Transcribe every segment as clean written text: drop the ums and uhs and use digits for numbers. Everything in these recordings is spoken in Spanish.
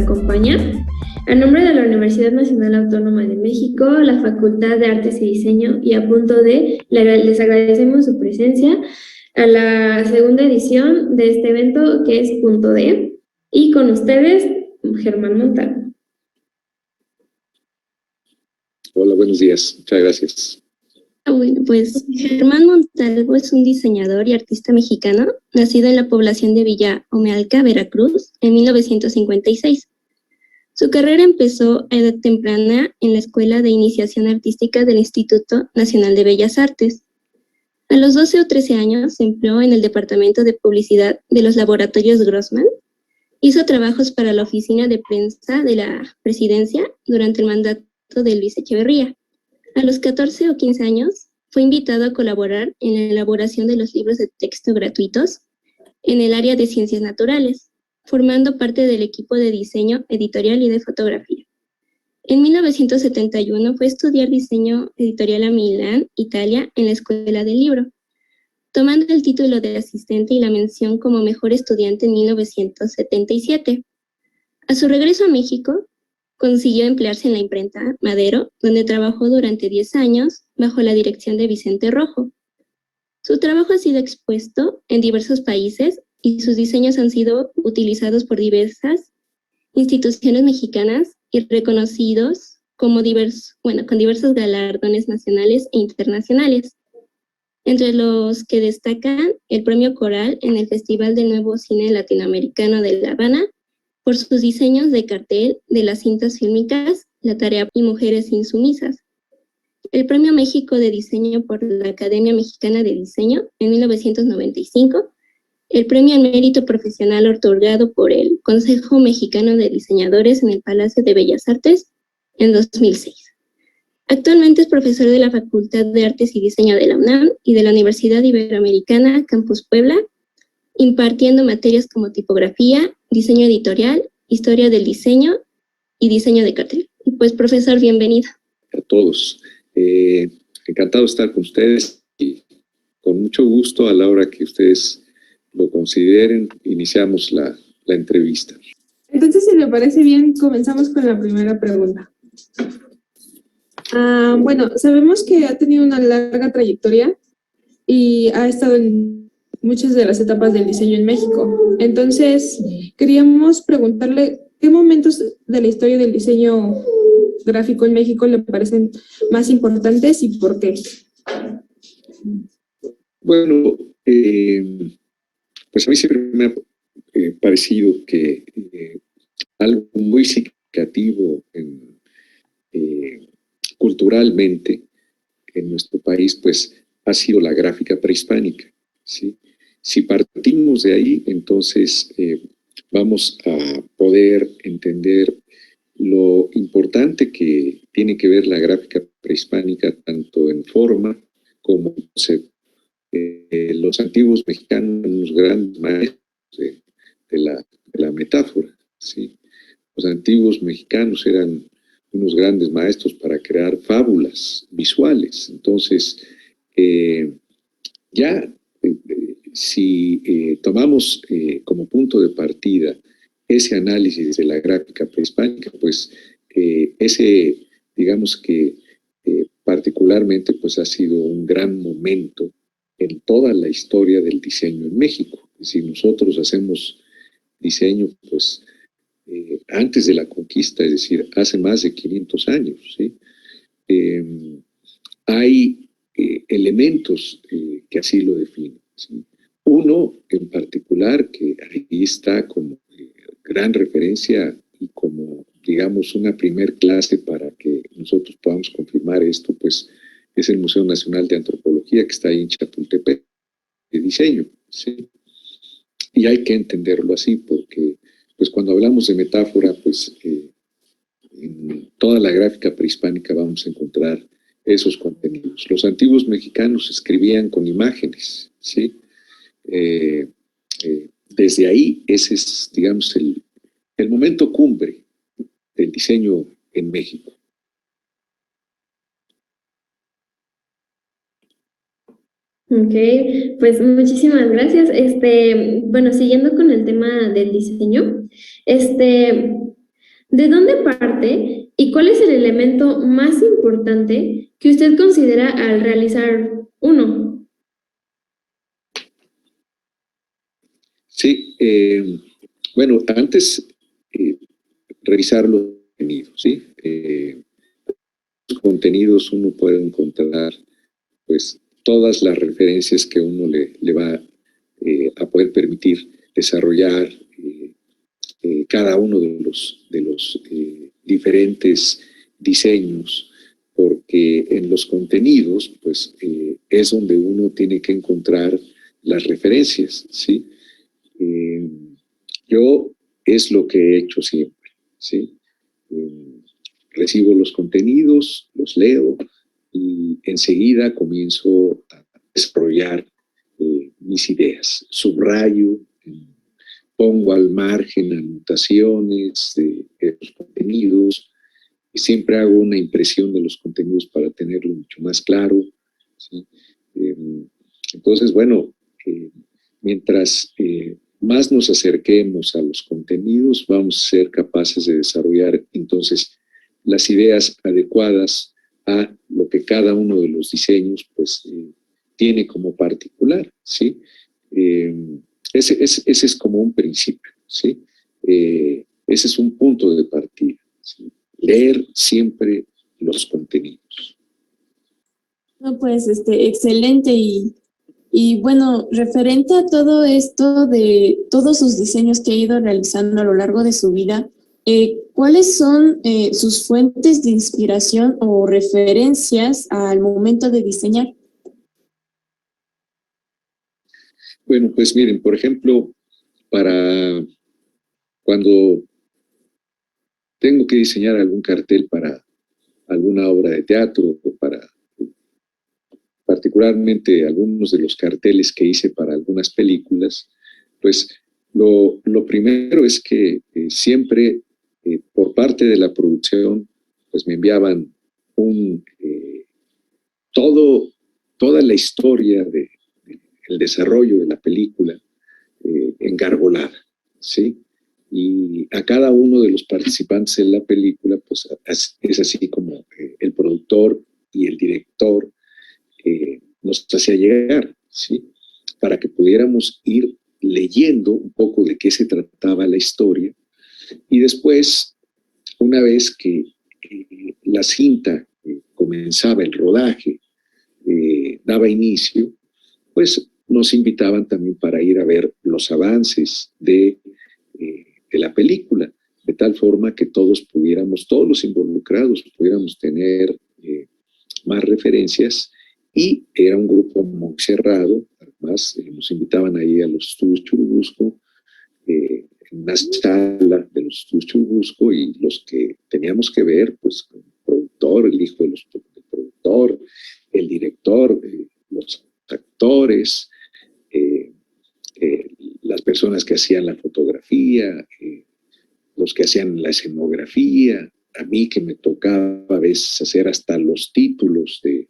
acompañar. A nombre de la Universidad Nacional Autónoma de México, la Facultad de Artes y Diseño y a punto de, les agradecemos su presencia a la segunda edición de este evento que es Punto D. Y con ustedes, Germán Montalvo. Hola, buenos días. Muchas gracias. Bueno, pues Germán Montalvo es un diseñador y artista mexicano, nacido en la población de Villa Omealca, Veracruz, en 1956. Su carrera empezó a edad temprana en la Escuela de Iniciación Artística del Instituto Nacional de Bellas Artes. A los 12 o 13 años se empleó en el Departamento de Publicidad de los Laboratorios Grossman. Hizo trabajos para la Oficina de Prensa de la Presidencia durante el mandato de Luis Echeverría. A los 14 o 15 años fue invitado a colaborar en la elaboración de los libros de texto gratuitos en el área de ciencias naturales, formando parte del equipo de diseño editorial y de fotografía. En 1971 fue a estudiar diseño editorial a Milán, Italia, en la Escuela del Libro, tomando el título de asistente y la mención como mejor estudiante en 1977. A su regreso a México, consiguió emplearse en la imprenta Madero, donde trabajó durante 10 años bajo la dirección de Vicente Rojo. Su trabajo ha sido expuesto en diversos países y sus diseños han sido utilizados por diversas instituciones mexicanas y reconocidos como con diversos galardones nacionales e internacionales, entre los que destacan el Premio Coral en el Festival del Nuevo Cine Latinoamericano de La Habana, por sus diseños de cartel de las cintas fílmicas La Tarea y Mujeres Insumisas. El Premio México de Diseño por la Academia Mexicana de Diseño en 1995. El Premio al Mérito Profesional otorgado por el Consejo Mexicano de Diseñadores en el Palacio de Bellas Artes en 2006. Actualmente es profesor de la Facultad de Artes y Diseño de la UNAM y de la Universidad Iberoamericana Campus Puebla, impartiendo materias como tipografía, diseño editorial, historia del diseño y diseño de cartel. Y pues, profesor, bienvenido. A todos. Encantado de estar con ustedes y con mucho gusto, a la hora que ustedes lo consideren, iniciamos la entrevista. Entonces, si le parece bien, comenzamos con la primera pregunta. Bueno, sabemos que ha tenido una larga trayectoria y ha estado en muchas de las etapas del diseño en México. Entonces, queríamos preguntarle qué momentos de la historia del diseño gráfico en México le parecen más importantes y por qué. Bueno, pues a mí siempre me ha parecido que algo muy significativo culturalmente en nuestro país, pues ha sido la gráfica prehispánica, ¿sí? Si partimos de ahí, entonces vamos a poder entender lo importante que tiene que ver la gráfica prehispánica, tanto en forma como en concepto. Los antiguos mexicanos eran unos grandes maestros de la metáfora, ¿sí? Los antiguos mexicanos eran unos grandes maestros para crear fábulas visuales. Entonces, si tomamos como punto de partida ese análisis de la gráfica prehispánica, pues digamos que particularmente pues ha sido un gran momento en toda la historia del diseño en México. Si nosotros hacemos diseño, pues antes de la conquista, es decir, hace más de 500 años, ¿sí? Hay elementos que así lo definen, ¿sí? Uno en particular, que ahí está como gran referencia y como, digamos, una primer clase para que nosotros podamos confirmar esto, pues es el Museo Nacional de Antropología, que está ahí en Chapultepec, de diseño, ¿sí? Y hay que entenderlo así, porque pues cuando hablamos de metáfora, pues en toda la gráfica prehispánica vamos a encontrar esos contenidos. Los antiguos mexicanos escribían con imágenes, ¿sí? Desde ahí, ese es, digamos, el momento cumbre del diseño en México. Ok, pues muchísimas gracias. Bueno, siguiendo con el tema del diseño, ¿De dónde parte y cuál es el elemento más importante que usted considera al realizar uno? Sí, bueno, antes revisar los contenidos, ¿sí? Los contenidos uno puede encontrar pues todas las referencias que uno le va a poder permitir desarrollar cada uno de los diferentes diseños, porque en los contenidos pues es donde uno tiene que encontrar las referencias, ¿sí? Yo es lo que he hecho siempre, ¿sí? Recibo los contenidos, los leo y enseguida comienzo a desarrollar mis ideas. Subrayo, pongo al margen anotaciones de los contenidos y siempre hago una impresión de los contenidos para tenerlo mucho más claro, ¿sí? Entonces, bueno, mientras más nos acerquemos a los contenidos, vamos a ser capaces de desarrollar entonces las ideas adecuadas a lo que cada uno de los diseños pues tiene como particular, ¿sí? Ese es como un principio, ¿sí? Ese es un punto de partida, ¿sí? Leer siempre los contenidos. No, pues, excelente y bueno, referente a todo esto de todos sus diseños que ha ido realizando a lo largo de su vida, ¿cuáles son sus fuentes de inspiración o referencias al momento de diseñar? Bueno, pues miren, por ejemplo, para cuando tengo que diseñar algún cartel para alguna obra de teatro o para particularmente algunos de los carteles que hice para algunas películas, pues lo primero es que siempre por parte de la producción pues me enviaban toda la historia el desarrollo de la película engargolada, ¿sí? Y a cada uno de los participantes en la película pues es así como el productor y el director nos hacía llegar, ¿sí? Para que pudiéramos ir leyendo un poco de qué se trataba la historia y después, una vez que la cinta comenzaba el rodaje, daba inicio, pues nos invitaban también para ir a ver los avances de la película, de tal forma que todos los involucrados pudiéramos tener más referencias. Y era un grupo muy cerrado, además nos invitaban ahí a los estudios Churubusco, en una sala de los estudios Churubusco, y los que teníamos que ver, pues el productor, el hijo del productor, el director, los actores, las personas que hacían la fotografía, los que hacían la escenografía, a mí que me tocaba a veces hacer hasta los títulos de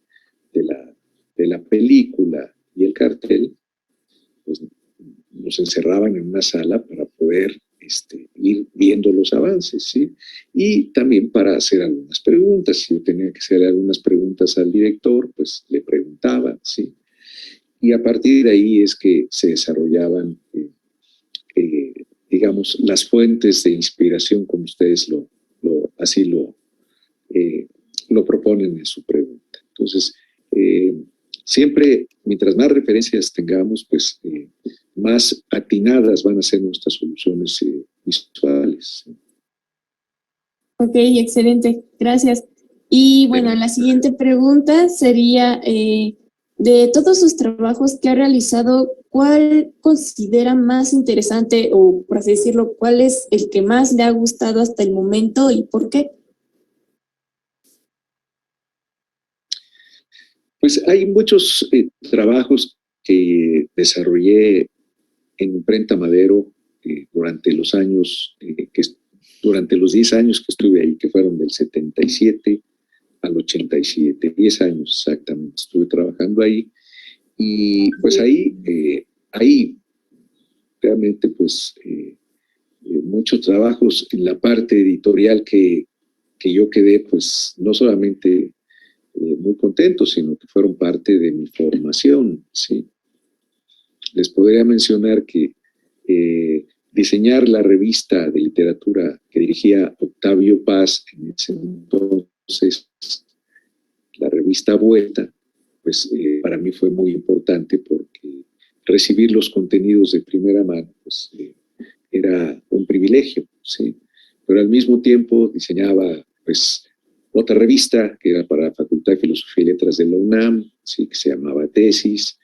la película y el cartel, pues nos encerraban en una sala para poder ir viendo los avances, ¿sí? Y también para hacer algunas preguntas. Si yo tenía que hacer algunas preguntas al director, pues le preguntaba, ¿sí? Y a partir de ahí es que se desarrollaban, digamos, las fuentes de inspiración, como ustedes así lo proponen en su pregunta. Entonces, siempre, mientras más referencias tengamos, pues más atinadas van a ser nuestras soluciones visuales. Ok, excelente, gracias. Y bueno, la siguiente pregunta sería, de todos sus trabajos que ha realizado, ¿cuál considera más interesante o, por así decirlo, cuál es el que más le ha gustado hasta el momento y por qué? Pues hay muchos trabajos que desarrollé en Imprenta Madero durante los 10 años que estuve ahí, que fueron del 77 al 87, 10 años exactamente estuve trabajando ahí. Y pues ahí realmente pues muchos trabajos en la parte editorial que yo quedé, pues, no solamente muy contento, sino que fueron parte de mi formación, ¿sí? Les podría mencionar que diseñar la revista de literatura que dirigía Octavio Paz en ese entonces, la revista Vuelta, pues para mí fue muy importante porque recibir los contenidos de primera mano pues, era un privilegio, ¿sí? Pero al mismo tiempo diseñaba pues, otra revista que era para la Facultad de Filosofía y Letras de la UNAM, ¿sí? Que se llamaba Tesis.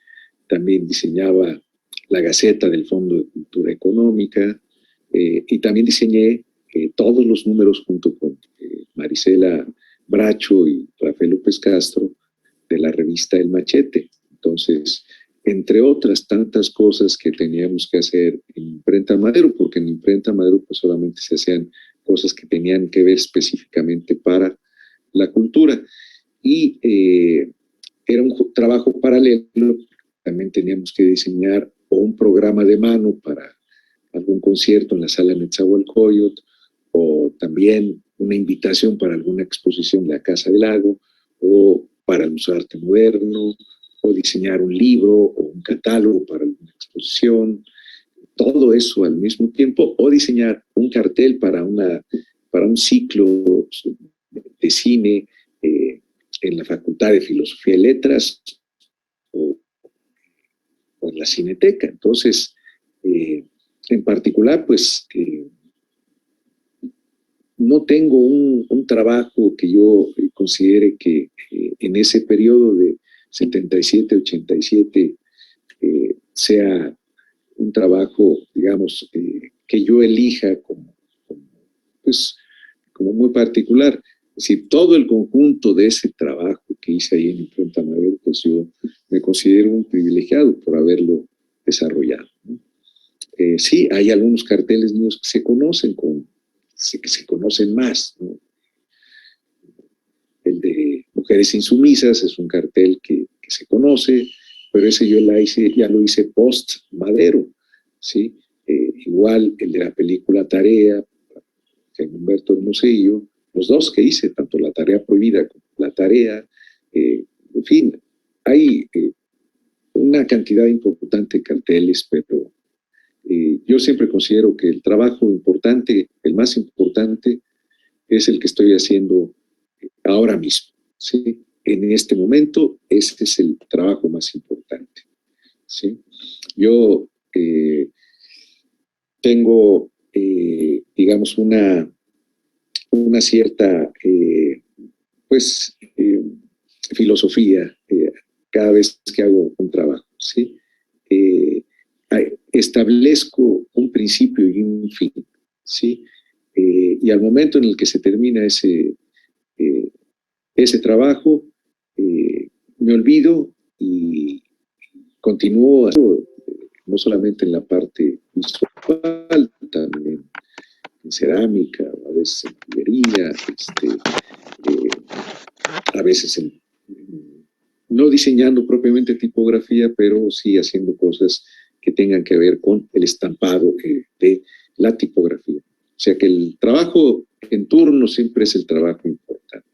También diseñaba la Gaceta del Fondo de Cultura Económica y también diseñé todos los números junto con Marisela Bracho y Rafael López Castro de la revista El Machete. Entonces, entre otras tantas cosas que teníamos que hacer en Imprenta Madero, porque en Imprenta Madero pues solamente se hacían cosas que tenían que ver específicamente para la cultura. Y era un trabajo paralelo, también teníamos que diseñar un programa de mano para algún concierto en la sala Netzahualcóyotl, o también una invitación para alguna exposición de la Casa del Lago, o para el Museo de Arte Moderno, o diseñar un libro o un catálogo para alguna exposición, todo eso al mismo tiempo, o diseñar un cartel para un ciclo de cine en la Facultad de Filosofía y Letras o en la Cineteca. Entonces, en particular, pues, no tengo un trabajo que yo considere que en ese periodo de 77-87 sea un trabajo, digamos, que yo elija pues, como muy particular. Es decir, todo el conjunto de ese trabajo que hice ahí en Imprenta Madero, pues yo me considero un privilegiado por haberlo desarrollado, ¿no? Sí, hay algunos carteles míos que se conocen, que se conocen más, ¿no? El de Mujeres Insumisas es un cartel que se conoce, pero ese yo ya lo hice post Madero, ¿sí? Igual el de la película Tarea, de Humberto Hermosillo, los dos que hice, tanto La Tarea Prohibida como La Tarea, en fin, hay una cantidad importante de carteles, pero yo siempre considero que el trabajo importante, el más importante, es el que estoy haciendo ahora mismo, ¿sí? En este momento, ese es el trabajo más importante, ¿sí? Yo tengo, digamos, una cierta, pues, filosofía cada vez que hago un trabajo, ¿sí? Establezco un principio y un fin, ¿sí? Y al momento en el que se termina ese trabajo, me olvido y continúo, no solamente en la parte visual, también en cerámica, a veces en joyería, a veces no diseñando propiamente tipografía, pero sí haciendo cosas que tengan que ver con el estampado de la tipografía. O sea que el trabajo en turno siempre es el trabajo importante.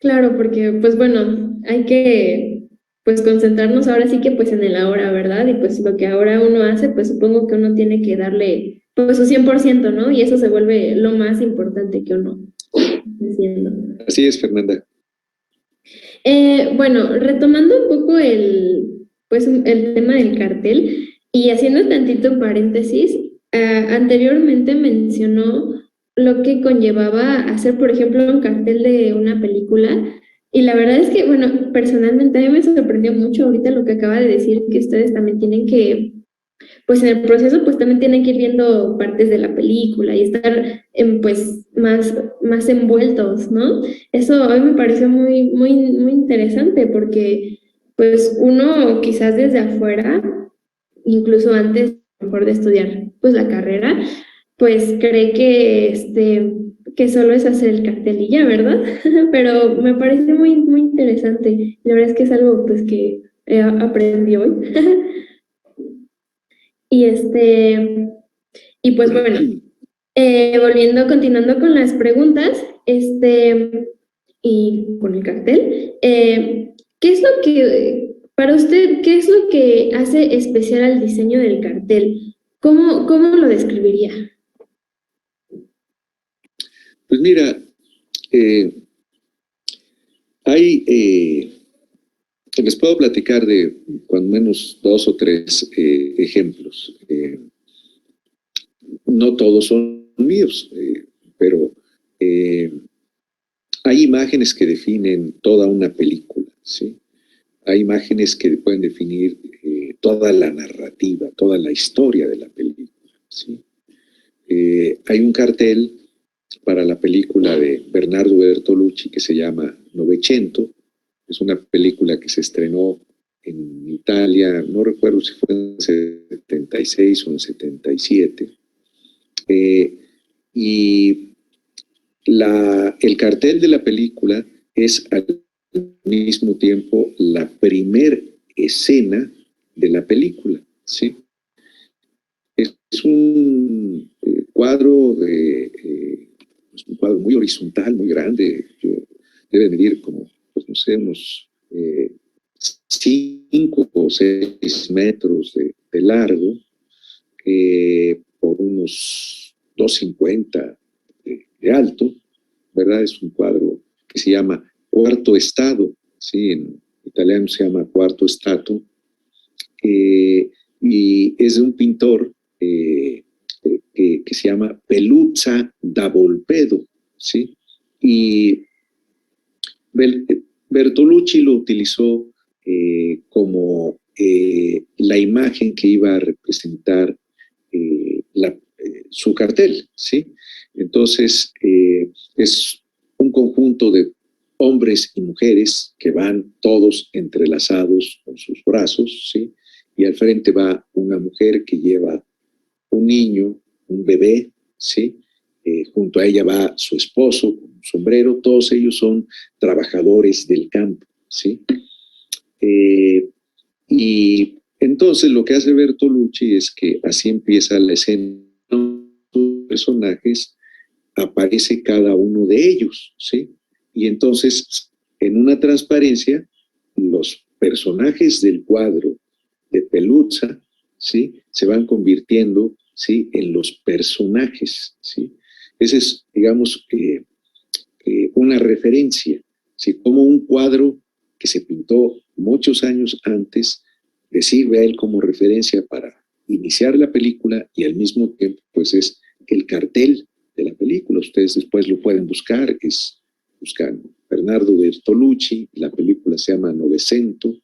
Claro, porque pues bueno, hay que pues concentrarnos ahora sí que pues en el ahora, ¿verdad? Y pues lo que ahora uno hace, pues supongo que uno tiene que darle pues su 100%, ¿no? Y eso se vuelve lo más importante que uno está haciendo. Así es, Fernanda. Bueno, retomando un poco el tema del cartel y haciendo tantito paréntesis, anteriormente mencionó lo que conllevaba hacer, por ejemplo, un cartel de una película. Y la verdad es que, bueno, personalmente a mí me sorprendió mucho ahorita lo que acaba de decir, que ustedes también tienen que, pues en el proceso, pues también tienen que ir viendo partes de la película y estar, pues, más envueltos, ¿no? Eso a mí me pareció muy, muy, muy interesante porque, pues, uno quizás desde afuera, incluso antes, mejor de estudiar, pues, la carrera, pues cree que solo es hacer el cartel y ya, ¿verdad? Pero me parece muy, muy interesante. La verdad es que es algo pues que aprendí hoy. Y pues bueno, continuando con las preguntas, y con el cartel, ¿qué es lo que, para usted, qué es lo que hace especial al diseño del cartel? ¿Cómo lo describiría? Pues mira, les puedo platicar de cuando menos 2 o 3 ejemplos. No todos son míos, pero hay imágenes que definen toda una película, ¿sí? Hay imágenes que pueden definir toda la narrativa, toda la historia de la película, ¿sí? Hay un cartel para la película de Bernardo Bertolucci que se llama Novecento. Es una película que se estrenó en Italia, no recuerdo si fue en 76 o en 77. Y el cartel de la película es al mismo tiempo la primer escena de la película, ¿sí? Es un cuadro un cuadro muy horizontal, muy grande. Debe medir como, pues no sé, unos 5 o 6 metros de largo, por unos 2,50 de alto, ¿verdad? Es un cuadro que se llama Cuarto Estado, ¿sí? En italiano se llama Cuarto Stato, y es de un pintor que se llama Peluzza da Volpedo, ¿sí? Y Bertolucci lo utilizó como la imagen que iba a representar su cartel, ¿sí? Entonces, es un conjunto de hombres y mujeres que van todos entrelazados con sus brazos, ¿sí? Y al frente va una mujer que lleva un niño, un bebé, ¿sí? Junto a ella va su esposo con un sombrero. Todos ellos son trabajadores del campo, ¿sí? Y entonces lo que hace Bertolucci es que así empieza la escena. Los personajes, aparece cada uno de ellos, ¿sí? Y entonces, en una transparencia, los personajes del cuadro de Peluzza, ¿sí? Se van convirtiendo, ¿sí? En los personajes, ¿sí? Esa es, digamos, una referencia, ¿sí? Como un cuadro que se pintó muchos años antes le sirve a él como referencia para iniciar la película, y al mismo tiempo, pues es el cartel de la película. Ustedes después lo pueden buscar, buscan Bernardo Bertolucci, la película se llama Novecento,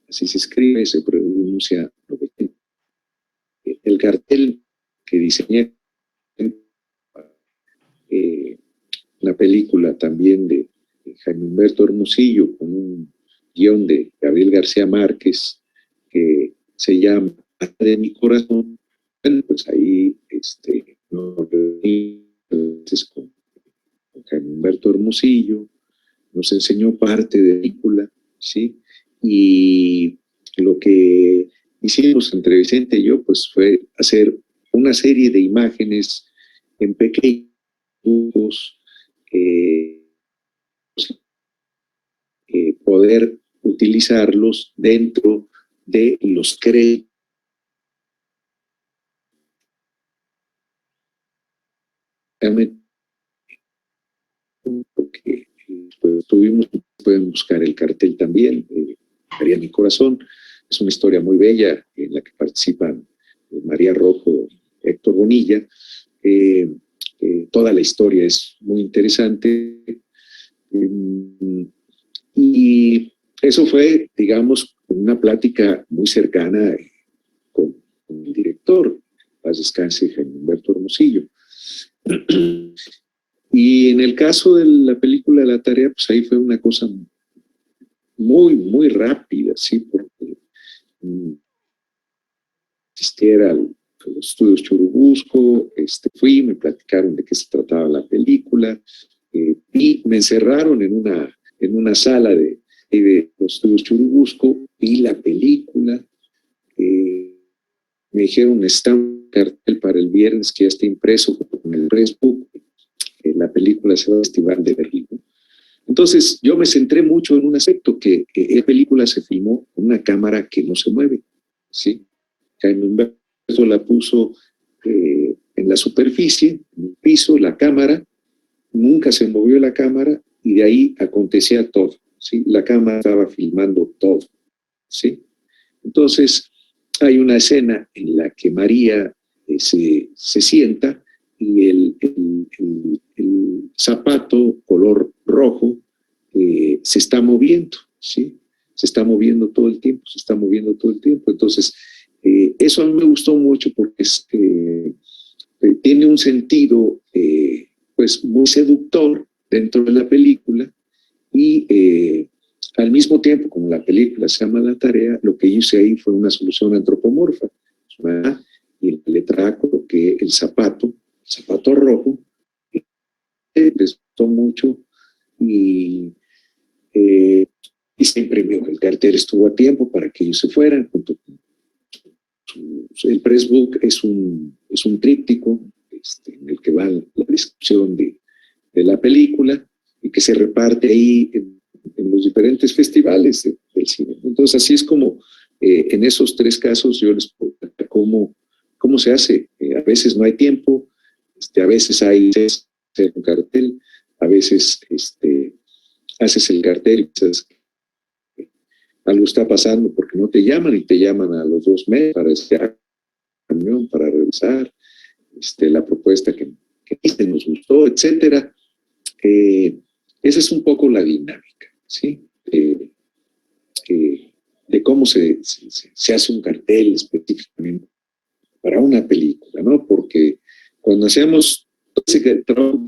así se escribe, se pronuncia Novecento. El cartel que diseñé, la película también de Jaime Humberto Hermosillo, con un guión de Gabriel García Márquez, que se llama De mi corazón. Bueno, pues ahí nos reunimos con Jaime Humberto Hermosillo, nos enseñó parte de la película, ¿sí? Y lo que hicimos entre Vicente y yo, pues fue hacer una serie de imágenes en pequeños grupos, poder utilizarlos dentro de los créditos. Porque pues, pueden buscar el cartel también, María Mi Corazón. Es una historia muy bella en la que participan María Rojo, Héctor Bonilla. Toda la historia es muy interesante. Y eso fue, digamos, una plática muy cercana con el director, paz descanse, Jaime Humberto Hermosillo. Y en el caso de la película La Tarea, pues ahí fue una cosa muy, muy rápida, ¿sí? Porque asistiera a los estudios Churubusco, fui, me platicaron de qué se trataba la película, y me encerraron en una sala de los estudios Churubusco, vi la película, me me dijeron, está un cartel para el viernes que ya está impreso con el pressbook, la película se va al Festival de Berlín. Entonces, yo me centré mucho en un aspecto, que la película se filmó con una cámara que no se mueve, ¿sí? Jaime Humberto la puso en la superficie, en el piso, la cámara, nunca se movió la cámara y de ahí acontecía todo, ¿sí? La cámara estaba filmando todo, ¿sí? Entonces, hay una escena en la que María se sienta y el zapato color rojo se está moviendo, ¿sí? Se está moviendo todo el tiempo, se está moviendo todo el tiempo. Entonces, eso a mí me gustó mucho porque tiene un sentido pues muy seductor dentro de la película y al mismo tiempo, como la película se llama La Tarea, lo que hice ahí fue una solución antropomorfa, ¿verdad? Y en la letra coloqué el zapato rojo, les gustó mucho y se imprimió. El cartel estuvo a tiempo para que ellos se fueran. El pressbook es un tríptico en el que va la descripción de la película y que se reparte ahí en los diferentes festivales del cine. Entonces, así es como en esos tres casos yo les puedo contar cómo se hace. A veces no hay tiempo, a veces hay un cartel, a veces haces el cartel y piensas que algo está pasando porque no te llaman y te llaman a los 2 meses para reunión, para revisar la propuesta que nos gustó, etcétera. Esa es un poco la dinámica, ¿sí? De cómo se hace un cartel específicamente para una película, ¿no? Porque cuando hacíamos ese trabajo,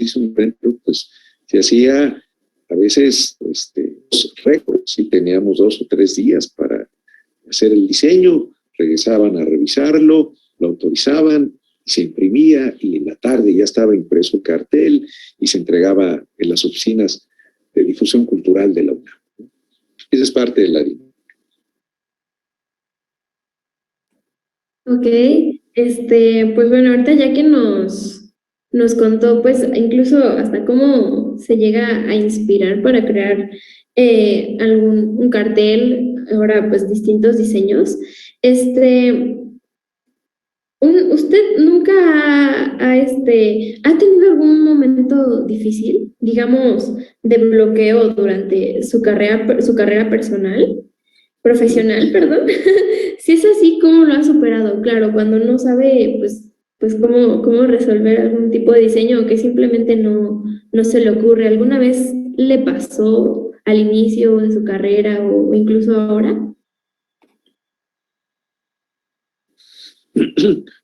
pues se hacía a veces récords, ¿sí? Teníamos 2 o 3 días para hacer el diseño, regresaban a revisarlo, lo autorizaban, se imprimía y en la tarde ya estaba impreso el cartel y se entregaba en las oficinas de difusión cultural de la UNAM. Esa es parte de la dinámica. Ok, pues bueno, ahorita ya que nos contó, pues incluso hasta cómo se llega a inspirar para crear un cartel, ahora pues distintos diseños, ¿usted nunca ha tenido algún momento difícil, digamos, de bloqueo durante su carrera profesional, perdón? Si es así, ¿cómo lo ha superado? Claro, cuando no sabe, pues cómo resolver algún tipo de diseño o que simplemente no se le ocurre. ¿Alguna vez le pasó al inicio de su carrera o incluso ahora?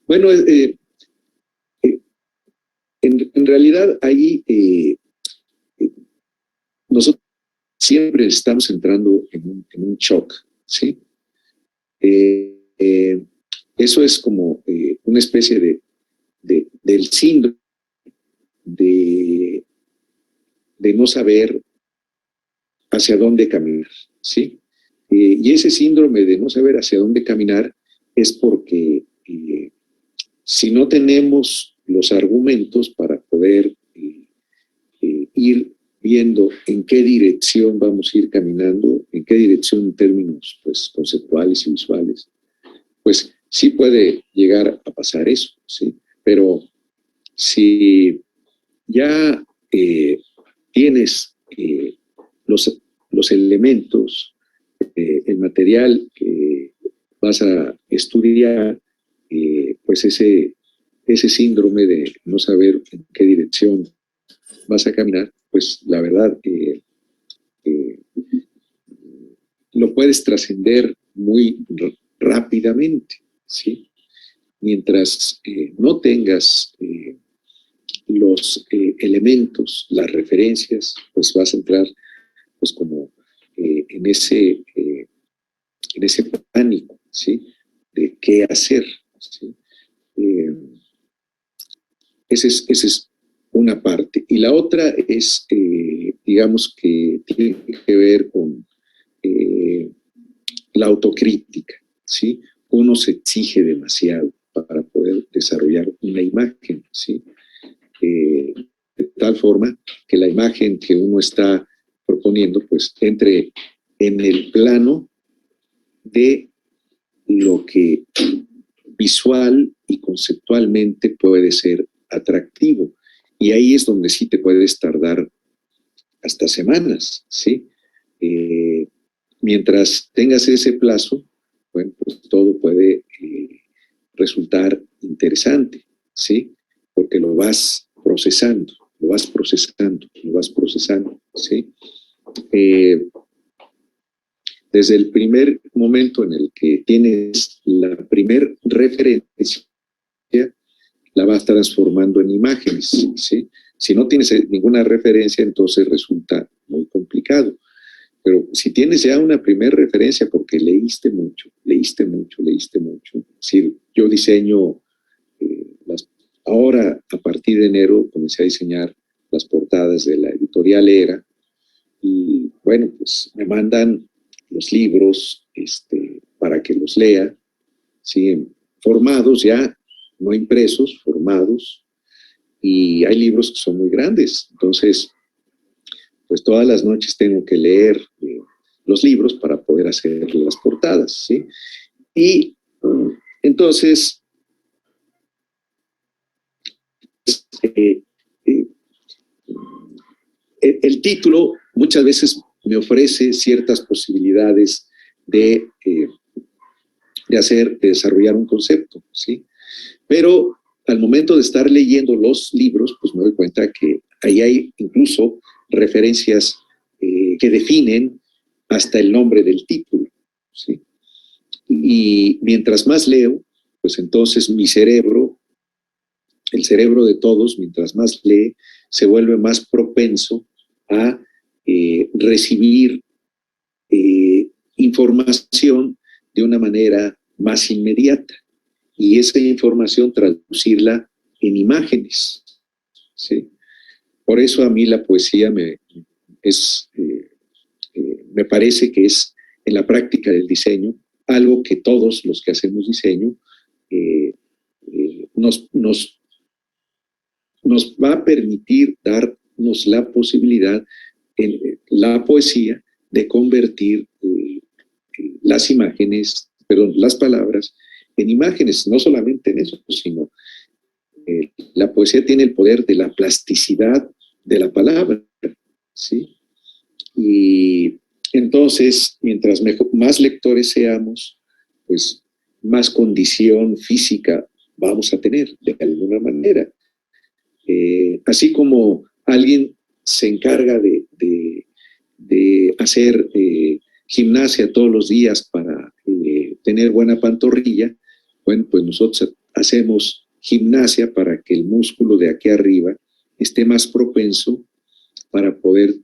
Bueno, en realidad ahí nosotros siempre estamos entrando en un shock, ¿sí? Eso es como una especie del síndrome de no saber hacia dónde caminar, ¿sí? Y ese síndrome de no saber hacia dónde caminar es porque si no tenemos los argumentos para poder ir viendo en qué dirección vamos a ir caminando, en qué dirección en términos pues, conceptuales y visuales, pues sí puede llegar a pasar eso, ¿sí? Pero si ya tienes los elementos, el material que vas a estudiar, pues ese síndrome de no saber en qué dirección vas a caminar, pues la verdad lo puedes trascender muy rápidamente, ¿sí? Mientras no tengas los elementos, las referencias, pues vas a entrar pues como en ese pánico, ¿sí? De qué hacer, ¿sí? Esa es una parte. Y la otra es, digamos que tiene que ver con la autocrítica, ¿sí? uno se exige demasiado para poder desarrollar una imagen, ¿sí? De tal forma que la imagen que uno está proponiendo pues entre en el plano de lo que visual y conceptualmente puede ser atractivo. Y ahí es donde sí te puedes tardar hasta semanas, ¿sí? Mientras tengas ese plazo, bueno, pues todo puede resultar interesante, ¿sí? Porque lo vas procesando, ¿sí? Desde el primer momento en el que tienes la primer referencia, la vas transformando en imágenes, ¿sí? Si no tienes ninguna referencia, entonces resulta muy complicado. Pero si tienes ya una primera referencia, porque leíste mucho. Es decir, yo diseño, ahora a partir de enero comencé a diseñar las portadas de la editorial Era, y bueno, pues me mandan los libros para que los lea, ¿sí? Formados ya, no impresos, formados, y hay libros que son muy grandes, entonces pues todas las noches tengo que leer los libros para poder hacer las portadas, ¿sí? Y entonces el título muchas veces me ofrece ciertas posibilidades de desarrollar un concepto, ¿sí? Pero al momento de estar leyendo los libros, pues me doy cuenta que ahí hay incluso referencias que definen hasta el nombre del título, ¿sí? Y mientras más leo, pues entonces mi cerebro, el cerebro de todos, mientras más lee, se vuelve más propenso a recibir información de una manera más inmediata, y esa información traducirla en imágenes, ¿sí? Por eso a mí la poesía me parece que es, en la práctica del diseño, algo que todos los que hacemos diseño nos va a permitir darnos la posibilidad en la poesía de convertir las palabras en imágenes, no solamente en eso, sino la poesía tiene el poder de la plasticidad de la palabra, ¿sí? Y entonces, mientras más lectores seamos, pues más condición física vamos a tener, de alguna manera. Así como alguien se encarga de hacer gimnasia todos los días para tener buena pantorrilla, bueno, pues nosotros hacemos gimnasia para que el músculo de aquí arriba esté más propenso para poder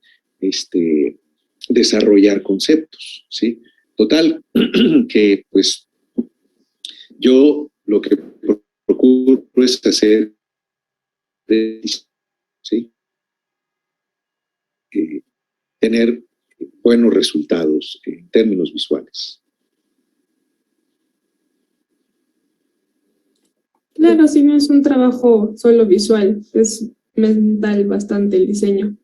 desarrollar conceptos, ¿sí? Total, que pues yo lo que procuro es hacer, ¿sí? Tener buenos resultados en términos visuales. Claro, si no es un trabajo solo visual, es mental bastante el diseño.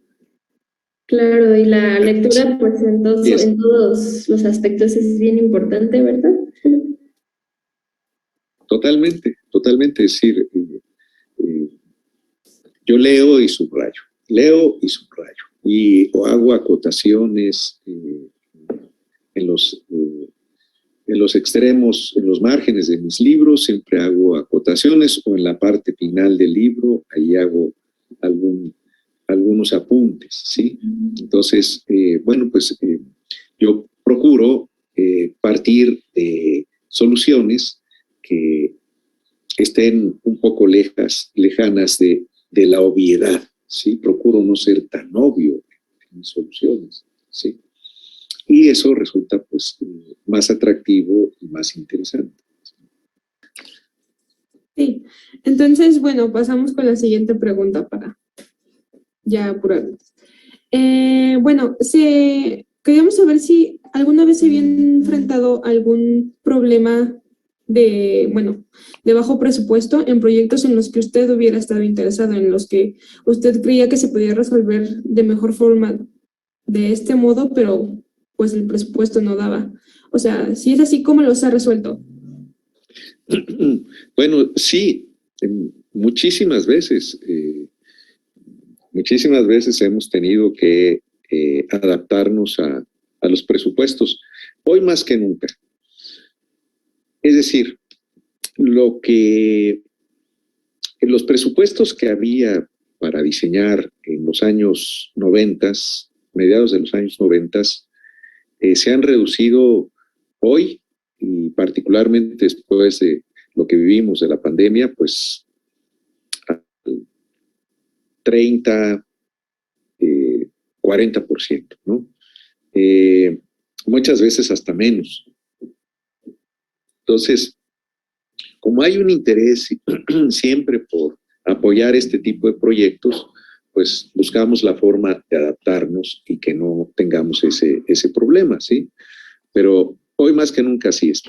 Claro, y la lectura, pues en todos los aspectos es bien importante, ¿verdad? Totalmente, totalmente. Es decir, yo leo y subrayo, y o hago acotaciones en los extremos, en los márgenes de mis libros, siempre hago acotaciones, o en la parte final del libro, ahí hago algunos apuntes, ¿sí? Entonces, bueno, pues yo procuro partir de soluciones que estén un poco lejanas de la obviedad, ¿sí? Procuro no ser tan obvio en mis soluciones, ¿sí? Y eso resulta, pues, más atractivo y más interesante. Sí, entonces, bueno, pasamos con la siguiente pregunta para ya apurarnos. Bueno, queríamos saber si alguna vez se había enfrentado a algún problema de bajo presupuesto en proyectos en los que usted hubiera estado interesado, en los que usted creía que se podía resolver de mejor forma de este modo, pero pues el presupuesto no daba. O sea, si es así, ¿cómo los ha resuelto? Bueno, sí, muchísimas veces hemos tenido que adaptarnos a los presupuestos, hoy más que nunca. Es decir, los presupuestos que había para diseñar en los años 90, mediados de los años 90, se han reducido hoy, y particularmente después de lo que vivimos de la pandemia, pues al 30, 40%, ¿no? Muchas veces hasta menos. Entonces, como hay un interés siempre por apoyar este tipo de proyectos, pues buscamos la forma de adaptarnos y que no tengamos ese problema, ¿sí? Pero hoy más que nunca sí es.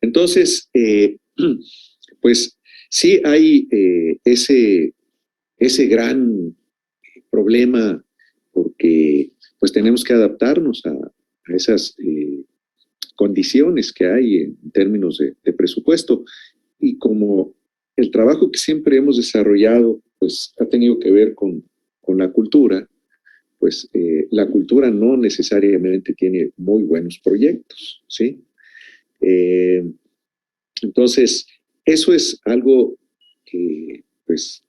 Entonces, pues sí hay ese gran problema, porque pues tenemos que adaptarnos a esas condiciones que hay en términos de presupuesto. Y como el trabajo que siempre hemos desarrollado pues ha tenido que ver con la cultura, pues la cultura no necesariamente tiene muy buenos proyectos, ¿sí? Entonces, eso es algo que pues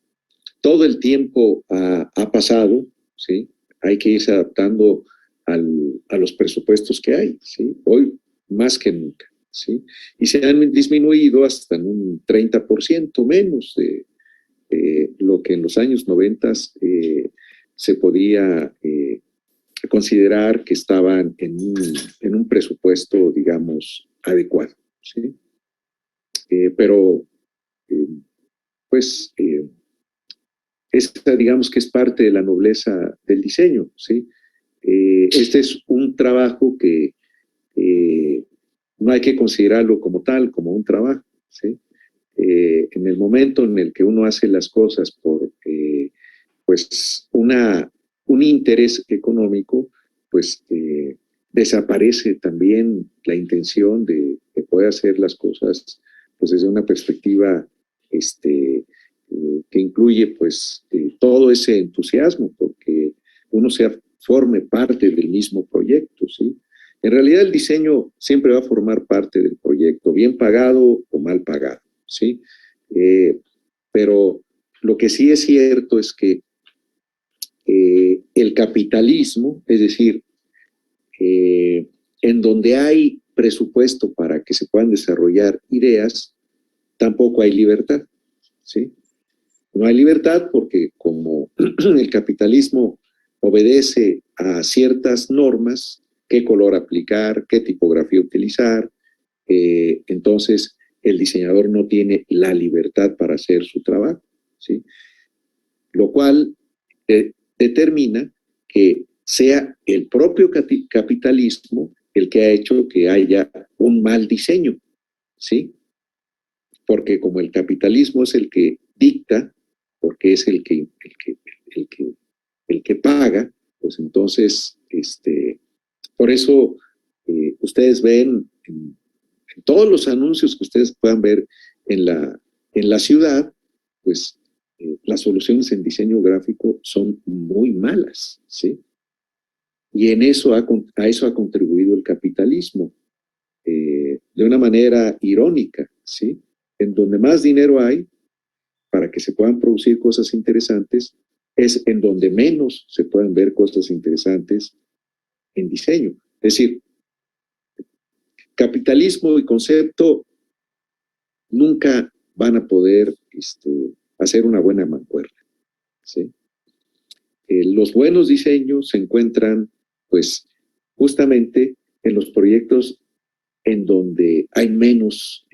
todo el tiempo ha pasado, ¿sí? Hay que irse adaptando a los presupuestos que hay, ¿sí? Hoy más que nunca, ¿sí? Y se han disminuido hasta en un 30% menos de lo que en los años 90 se podía considerar que estaban en un presupuesto, digamos, adecuado, ¿sí? Pero, pues, esta, digamos que es parte de la nobleza del diseño, ¿sí? Este es un trabajo que no hay que considerarlo como tal, como un trabajo, ¿sí? En el momento en el que uno hace las cosas por pues un interés económico, pues desaparece también la intención de poder hacer las cosas pues desde una perspectiva que incluye pues todo ese entusiasmo, porque uno forme parte del mismo proyecto, ¿sí? En realidad el diseño siempre va a formar parte del proyecto, bien pagado o mal pagado, ¿sí? Pero lo que sí es cierto es que el capitalismo, es decir, en donde hay presupuesto para que se puedan desarrollar ideas, tampoco hay libertad, ¿sí? No hay libertad porque como el capitalismo obedece a ciertas normas, qué color aplicar, qué tipografía utilizar, entonces el diseñador no tiene la libertad para hacer su trabajo, ¿sí? Lo cual determina que sea el propio capitalismo el que ha hecho que haya un mal diseño, ¿sí? Porque como el capitalismo es el que dicta, porque es el que paga, pues entonces, por eso ustedes ven en todos los anuncios que ustedes puedan ver en la ciudad, pues las soluciones en diseño gráfico son muy malas, ¿sí? Y a eso ha contribuido el capitalismo de una manera irónica, ¿sí? En donde más dinero hay para que se puedan producir cosas interesantes, es en donde menos se pueden ver cosas interesantes en diseño. Es decir, capitalismo y concepto nunca van a poder hacer una buena mancuerna, ¿sí? Los buenos diseños se encuentran, pues, justamente en los proyectos en donde hay menos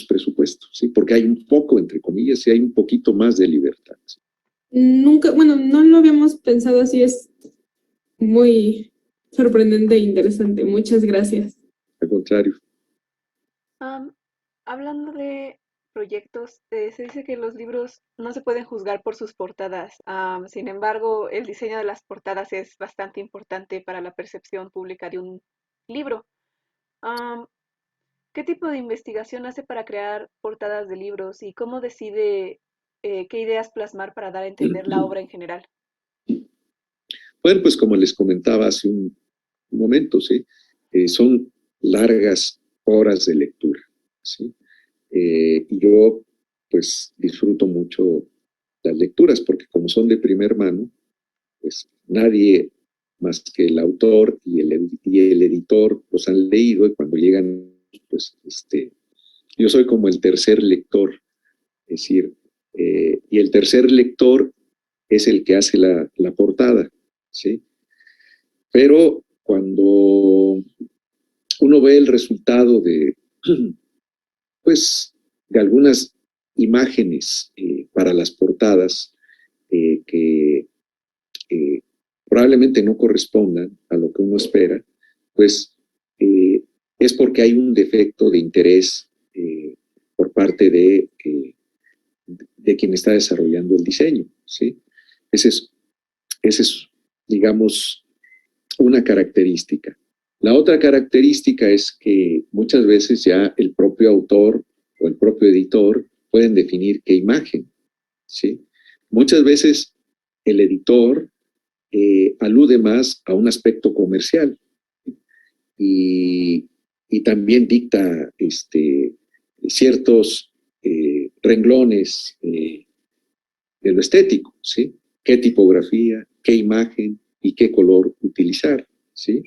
presupuesto, ¿sí? Porque hay un poco, entre comillas, y hay un poquito más de libertad. Nunca, bueno, no lo habíamos pensado así, es muy sorprendente e interesante. Muchas gracias. al contrario. Hablando de proyectos, se dice que los libros no se pueden juzgar por sus portadas. Sin embargo, el diseño de las portadas es bastante importante para la percepción pública de un libro. Am, ¿Qué tipo de investigación hace para crear portadas de libros y cómo decide qué ideas plasmar para dar a entender la obra en general? Bueno, pues como les comentaba hace un momento, ¿sí? Son largas horas de lectura, ¿sí? Y yo, pues, disfruto mucho las lecturas, porque como son de primer mano, pues nadie más que el autor y el editor los han leído, y cuando llegan, pues, yo soy como el tercer lector, es decir, y el tercer lector es el que hace la portada, ¿sí? Pero cuando uno ve el resultado pues, de algunas imágenes para las portadas que probablemente no correspondan a lo que uno espera, pues es porque hay un defecto de interés por parte de quien está desarrollando el diseño, ¿sí? Ese es, digamos, una característica. La otra característica es que muchas veces ya el propio autor o el propio editor pueden definir qué imagen, ¿sí? Muchas veces el editor alude más a un aspecto comercial y también dicta ciertos renglones de lo estético, ¿sí? Qué tipografía, qué imagen y qué color utilizar, ¿sí?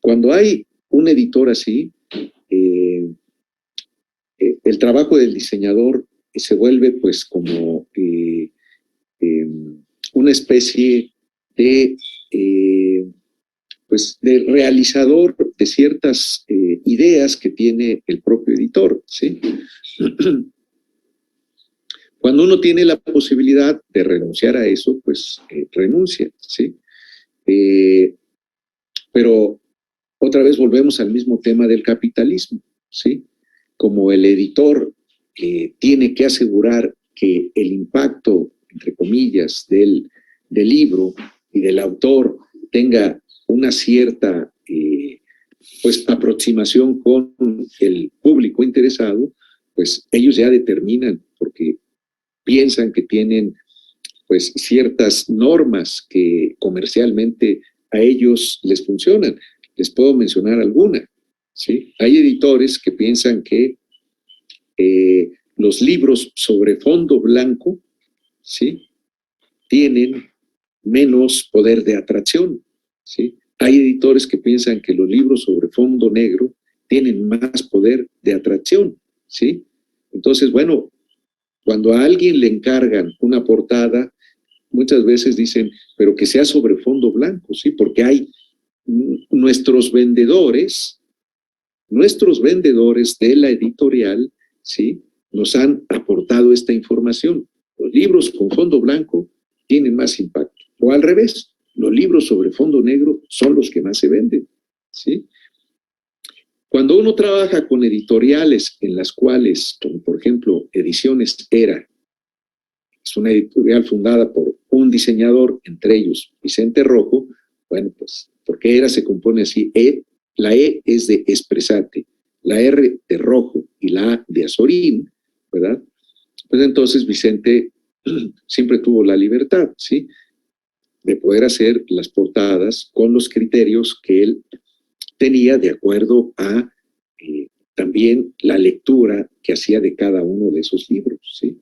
Cuando hay un editor así, el trabajo del diseñador se vuelve pues como una especie de, pues, de realizador de ciertas ideas que tiene el propio editor, ¿sí? Cuando uno tiene la posibilidad de renunciar a eso, pues renuncia, ¿sí? Pero otra vez volvemos al mismo tema del capitalismo, ¿sí? Como el editor tiene que asegurar que el impacto, entre comillas, del libro y del autor tenga una cierta pues, aproximación con el público interesado, pues ellos ya determinan, porque piensan que tienen pues ciertas normas que comercialmente a ellos les funcionan. Les puedo mencionar alguna, ¿sí? Hay editores que piensan que los libros sobre fondo blanco, ¿sí? Tienen menos poder de atracción, ¿sí? Hay editores que piensan que los libros sobre fondo negro tienen más poder de atracción, ¿sí? Entonces, bueno, cuando a alguien le encargan una portada, muchas veces dicen, pero que sea sobre fondo blanco, ¿sí? Porque hay nuestros vendedores de la editorial, ¿sí? Nos han aportado esta información. Los libros con fondo blanco tienen más impacto. O al revés, los libros sobre fondo negro son los que más se venden, ¿sí? Cuando uno trabaja con editoriales en las cuales, como por ejemplo, Ediciones Era, es una editorial fundada por un diseñador, entre ellos Vicente Rojo, bueno, pues, porque Era se compone así, la E es de Expresate, la R de Rojo y la A de Azorín, ¿verdad? Pues entonces Vicente siempre tuvo la libertad, ¿sí? De poder hacer las portadas con los criterios que él tenía de acuerdo a también la lectura que hacía de cada uno de esos libros, ¿sí?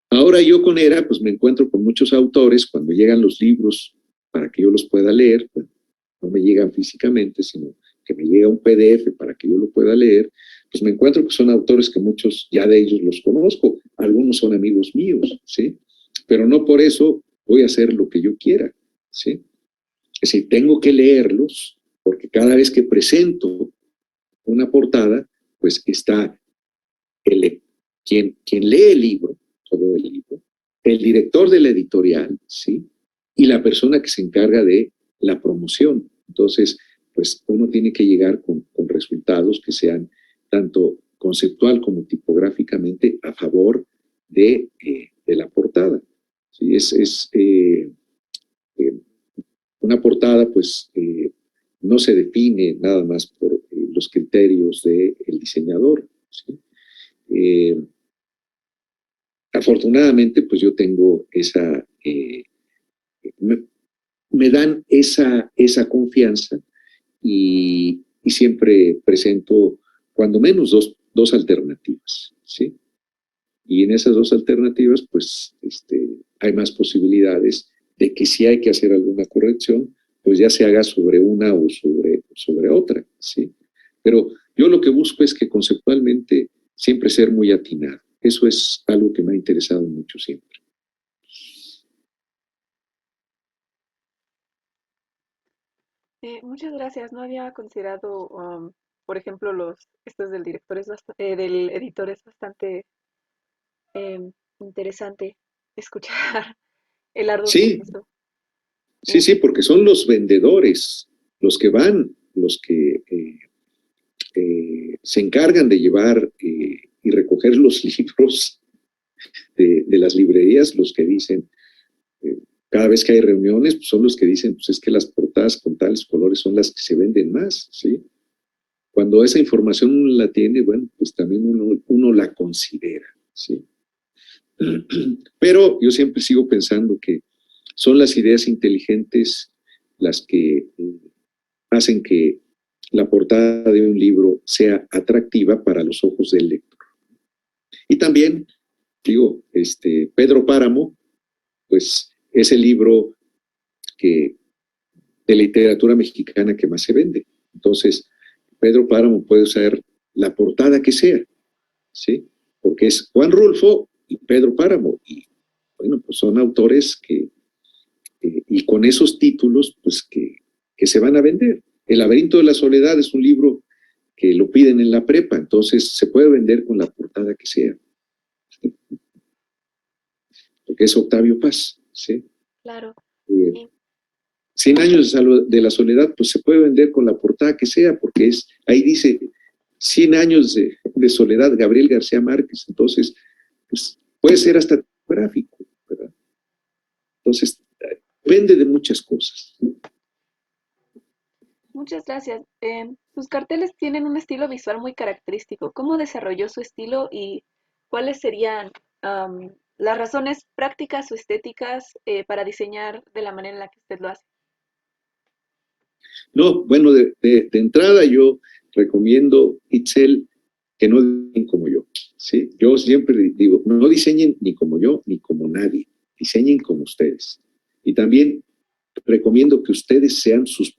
Ahora yo con Era, pues me encuentro con muchos autores cuando llegan los libros para que yo los pueda leer, bueno, no me llegan físicamente, sino que me llega un PDF para que yo lo pueda leer, pues me encuentro que son autores que muchos ya de ellos los conozco, algunos son amigos míos, ¿sí? Pero no por eso voy a hacer lo que yo quiera, ¿sí? Es decir, tengo que leerlos, porque cada vez que presento una portada, pues está quien lee el libro, todo el libro, el director de la editorial, ¿sí? Y la persona que se encarga de la promoción. Entonces, pues uno tiene que llegar con resultados que sean tanto conceptual como tipográficamente a favor de la portada. ¿Sí? Una portada, pues, no se define nada más por los criterios del diseñador. ¿Sí? Afortunadamente, pues yo tengo esa, me dan esa confianza y siempre presento cuando menos dos alternativas, ¿sí? Y en esas dos alternativas, pues, hay más posibilidades de que si hay que hacer alguna corrección, pues ya se haga sobre una o sobre otra, ¿sí? Pero yo lo que busco es que conceptualmente siempre ser muy atinado. Eso es algo que me ha interesado mucho siempre. Muchas gracias. No había considerado, por ejemplo, estos del director del editor es bastante interesante escuchar el arduo Sí, proceso. sí, porque son los vendedores, los que van, los que se encargan de llevar y recoger los libros de las librerías, los que dicen, cada vez que hay reuniones, pues son los que dicen, pues es que las portadas con tales colores son las que se venden más, ¿sí? Cuando esa información uno la tiene, bueno, pues también uno la considera, ¿sí? Pero yo siempre sigo pensando que son las ideas inteligentes las que hacen que la portada de un libro sea atractiva para los ojos del lector. Y también, digo, Pedro Páramo, pues es el libro de literatura mexicana que más se vende. Entonces, Pedro Páramo puede usar la portada que sea, ¿sí? Porque es Juan Rulfo y Pedro Páramo. Y bueno, pues son autores y con esos títulos, pues que se van a vender. El laberinto de la soledad es un libro que lo piden en la prepa, entonces se puede vender con la portada que sea. ¿Sí? Porque es Octavio Paz, ¿sí? Claro. 100 años de la soledad, pues se puede vender con la portada que sea, porque ahí dice 100 años de soledad, Gabriel García Márquez, entonces, pues puede ser hasta gráfico, ¿verdad? Entonces, depende de muchas cosas. Muchas gracias. Sus carteles tienen un estilo visual muy característico. ¿Cómo desarrolló su estilo y cuáles serían las razones prácticas o estéticas para diseñar de la manera en la que usted lo hace? No, bueno, de entrada yo recomiendo, Itzel, que no diseñen como yo, ¿sí? Yo siempre digo, no diseñen ni como yo ni como nadie, diseñen como ustedes. Y también recomiendo que ustedes sean sus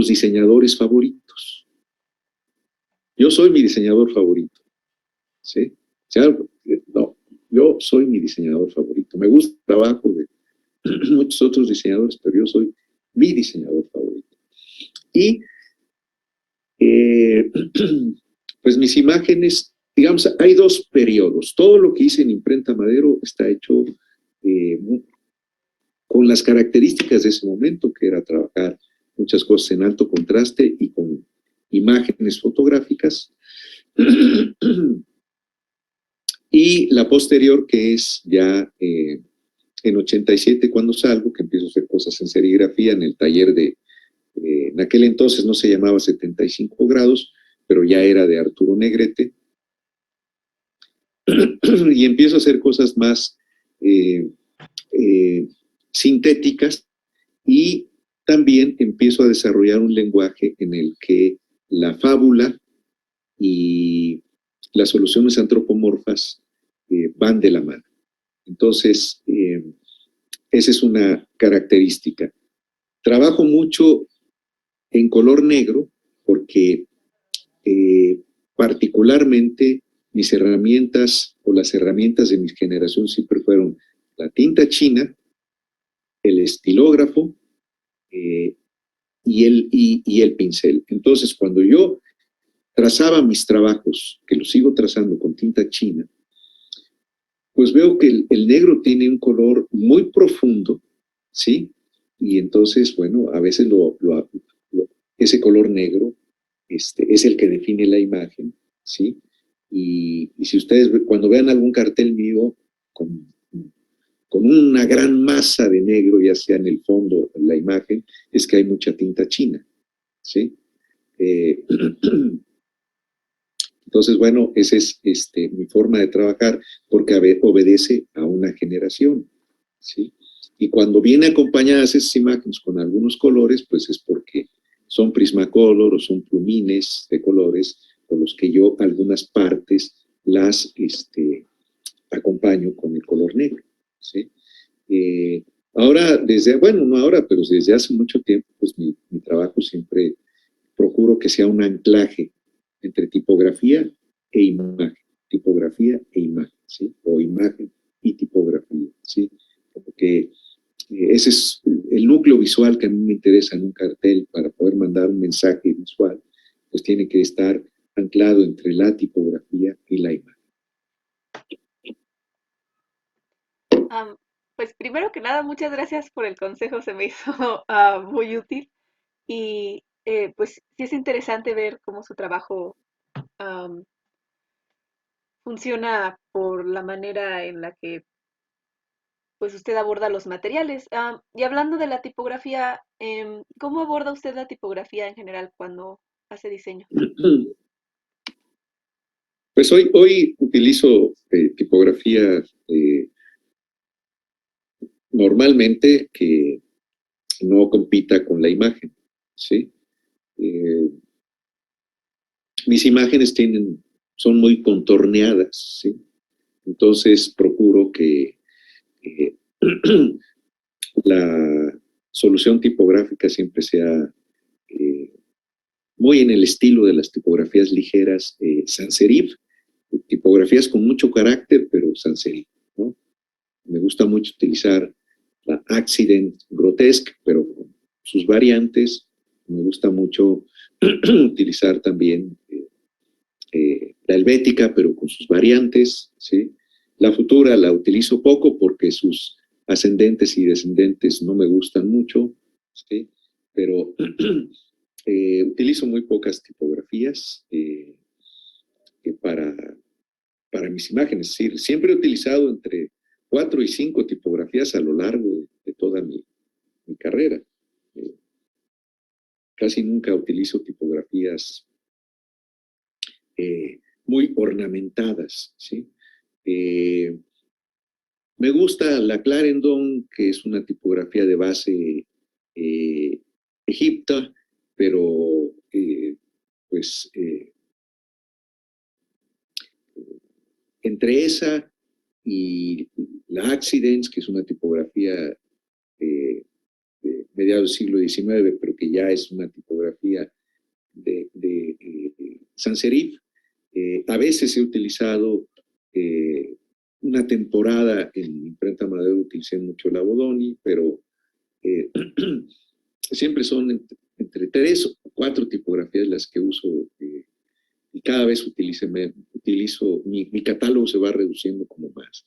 diseñadores favoritos. Yo soy mi diseñador favorito, ¿sí? O sea, no, yo soy mi diseñador favorito. Me gusta el trabajo de muchos otros diseñadores, pero yo soy mi diseñador favorito. Y pues mis imágenes, digamos, hay dos periodos. Todo lo que hice en Imprenta Madero está hecho con las características de ese momento, que era trabajar muchas cosas en alto contraste y con imágenes fotográficas. Y la posterior, que es ya en 87 cuando salgo, que empiezo a hacer cosas en serigrafía en el taller en aquel entonces no se llamaba 75 grados, pero ya era de Arturo Negrete. Y empiezo a hacer cosas más sintéticas y también empiezo a desarrollar un lenguaje en el que la fábula y las soluciones antropomorfas van de la mano. Entonces, esa es una característica. Trabajo mucho en color negro porque particularmente mis herramientas o las herramientas de mi generación siempre fueron la tinta china, el estilógrafo y el pincel. Entonces, cuando yo trazaba mis trabajos, que los sigo trazando con tinta china, pues veo que el negro tiene un color muy profundo, ¿sí? Y entonces, bueno, a veces ese color negro es el que define la imagen, ¿sí? Y si ustedes cuando vean algún cartel mío con una gran masa de negro, ya sea en el fondo o en la imagen, es que hay mucha tinta china, ¿sí? Entonces, bueno, esa es mi forma de trabajar porque obedece a una generación, ¿sí? Y cuando viene acompañadas esas imágenes con algunos colores, pues es porque son Prismacolor o son plumines de colores con los que yo algunas partes las acompaño con el color negro, ¿sí? Ahora, bueno, no ahora, pero desde hace mucho tiempo, pues mi trabajo siempre procuro que sea un anclaje entre tipografía e imagen, ¿sí? O imagen y tipografía, ¿sí? Porque ese es el núcleo visual que a mí me interesa en un cartel para poder mandar un mensaje visual, pues tiene que estar anclado entre la tipografía y la imagen. Pues primero que nada, muchas gracias por el consejo, se me hizo muy útil y pues sí es interesante ver cómo su trabajo am, funciona por la manera en la que pues usted aborda los materiales. Y hablando de la tipografía, ¿cómo aborda usted la tipografía en general cuando hace diseño? Pues hoy utilizo tipografía normalmente que no compita con la imagen, ¿sí? Mis imágenes son muy contorneadas, ¿sí? Entonces procuro que la solución tipográfica siempre sea muy en el estilo de las tipografías ligeras sans serif, tipografías con mucho carácter, pero sans serif, ¿no? Me gusta mucho utilizar la Accident Grotesque, pero con sus variantes. Me gusta mucho utilizar también la helvética, pero con sus variantes, ¿sí? La futura la utilizo poco porque sus ascendentes y descendentes no me gustan mucho, ¿sí? Pero utilizo muy pocas tipografías para mis imágenes. Es decir, siempre he utilizado entre 4 y 5 tipografías a lo largo de toda mi carrera. Casi nunca utilizo tipografías muy ornamentadas, ¿sí? Me gusta la Clarendon, que es una tipografía de base egipta, pero pues entre esa y la Accidents, que es una tipografía de mediados del siglo XIX, pero que ya es una tipografía de sans serif. A veces he utilizado una temporada en Imprenta Madero, utilicé mucho la Bodoni, pero siempre son entre 3 o 4 tipografías las que uso y cada vez utilizo mi catálogo se va reduciendo como más,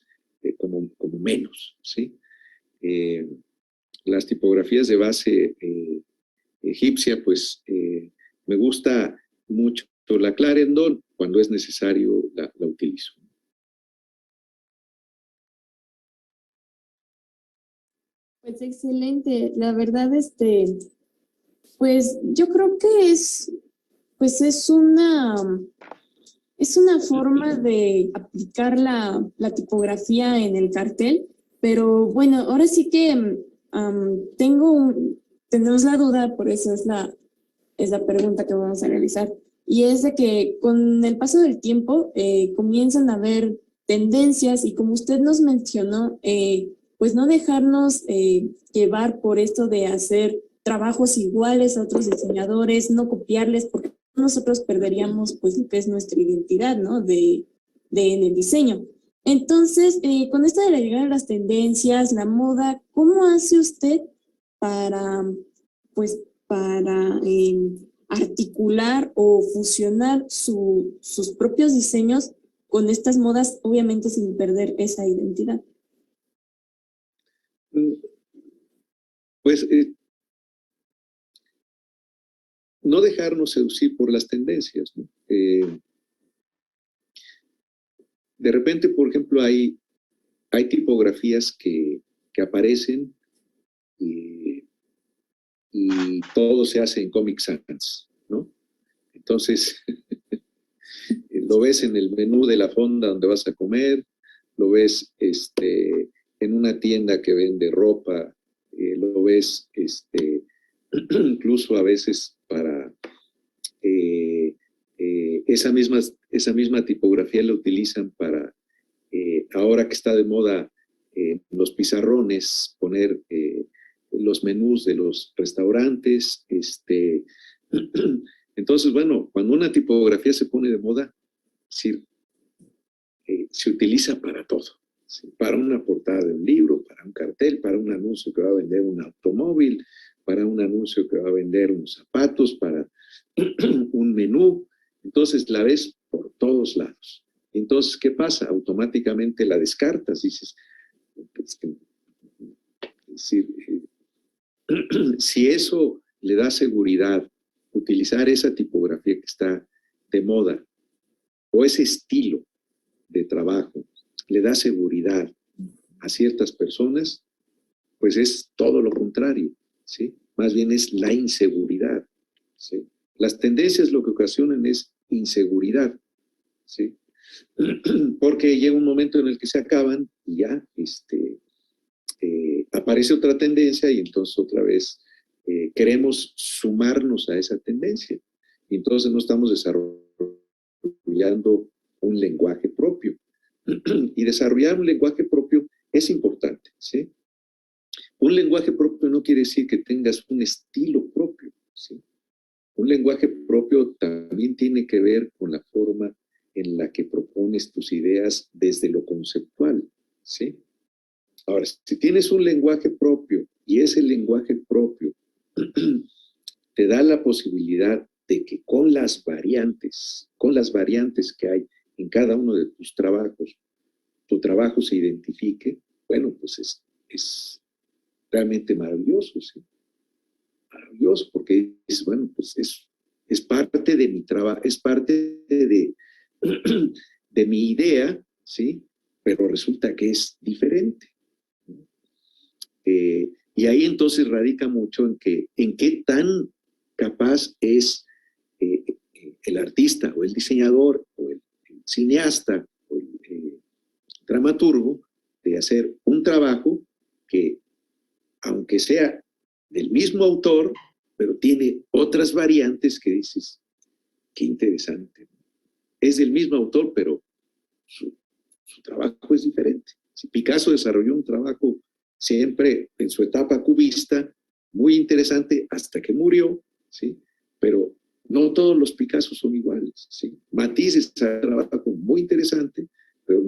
como menos, ¿sí? Las tipografías de base egipcia, pues me gusta mucho la Clarendon, cuando es necesario la utilizo. Pues excelente, la verdad, pues yo creo que pues es una forma de aplicar la tipografía en el cartel, pero bueno, ahora sí que tenemos la duda, por eso es la pregunta que vamos a realizar, y es de que con el paso del tiempo comienzan a haber tendencias y como usted nos mencionó, pues no dejarnos llevar por esto de hacer trabajos iguales a otros diseñadores, no copiarles, porque nosotros perderíamos pues lo que es nuestra identidad, ¿no? En el diseño. Entonces, con esto de la llegada de las tendencias, la moda, ¿cómo hace usted para, pues, para articular o fusionar sus propios diseños con estas modas, obviamente sin perder esa identidad? Pues no dejarnos seducir por las tendencias, ¿no? De repente, por ejemplo, hay tipografías que aparecen y todo se hace en Comic Sans, ¿no? Entonces, lo ves en el menú de la fonda donde vas a comer, lo ves en una tienda que vende ropa, lo ves incluso a veces para esa misma tipografía la utilizan para, ahora que está de moda los pizarrones, poner los menús de los restaurantes. Entonces, bueno, cuando una tipografía se pone de moda, sí, se utiliza para todo. ¿Sí? Para una portada de un libro, para un cartel, para un anuncio que va a vender un automóvil, para un anuncio que va a vender unos zapatos, para un menú. Entonces la ves por todos lados. Entonces, ¿qué pasa? Automáticamente la descartas. Dices, pues, si eso le da seguridad, utilizar esa tipografía que está de moda o ese estilo de trabajo le da seguridad a ciertas personas, pues es todo lo contrario, ¿sí? Más bien es la inseguridad, ¿sí? Las tendencias lo que ocasionan es inseguridad, ¿sí? Porque llega un momento en el que se acaban y ya aparece otra tendencia y entonces otra vez queremos sumarnos a esa tendencia. Y entonces no estamos desarrollando un lenguaje propio. Y desarrollar un lenguaje propio es importante, ¿sí? Un lenguaje propio no quiere decir que tengas un estilo propio, ¿sí? Un lenguaje propio también tiene que ver con la forma en la que propones tus ideas desde lo conceptual, ¿sí? Ahora, si tienes un lenguaje propio y ese lenguaje propio te da la posibilidad de que con las variantes que hay en cada uno de tus trabajos, tu trabajo se identifique, bueno, pues es realmente maravilloso, ¿sí? Maravilloso, porque es, bueno, pues es parte de mi trabajo, es parte de mi idea, ¿sí? Pero resulta que es diferente. Y ahí entonces radica mucho en qué tan capaz es el artista o el diseñador o el cineasta o el dramaturgo de hacer un trabajo que, aunque sea del mismo autor, pero tiene otras variantes que dices, qué interesante. Es del mismo autor, pero su trabajo es diferente. Si Picasso desarrolló un trabajo siempre en su etapa cubista, muy interesante hasta que murió, ¿sí? Pero no todos los Picassos son iguales, ¿sí? Matisse es un trabajo muy interesante, pero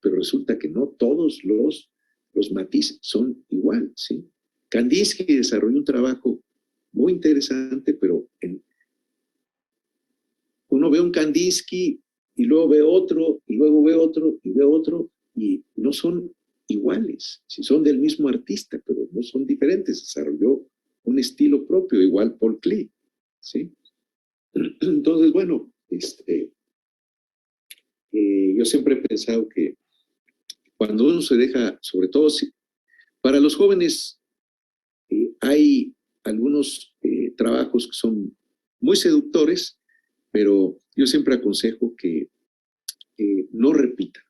resulta que no todos los Matisse son iguales, ¿sí? Kandinsky desarrolló un trabajo muy interesante, pero uno ve un Kandinsky y luego ve otro, y luego ve otro, y ve otro, y no son iguales, si son del mismo artista, pero no son diferentes, desarrolló un estilo propio, igual Paul Klee, ¿sí? Entonces, bueno, yo siempre he pensado que cuando uno se deja, sobre todo para los jóvenes, hay algunos trabajos que son muy seductores, pero yo siempre aconsejo que no repitan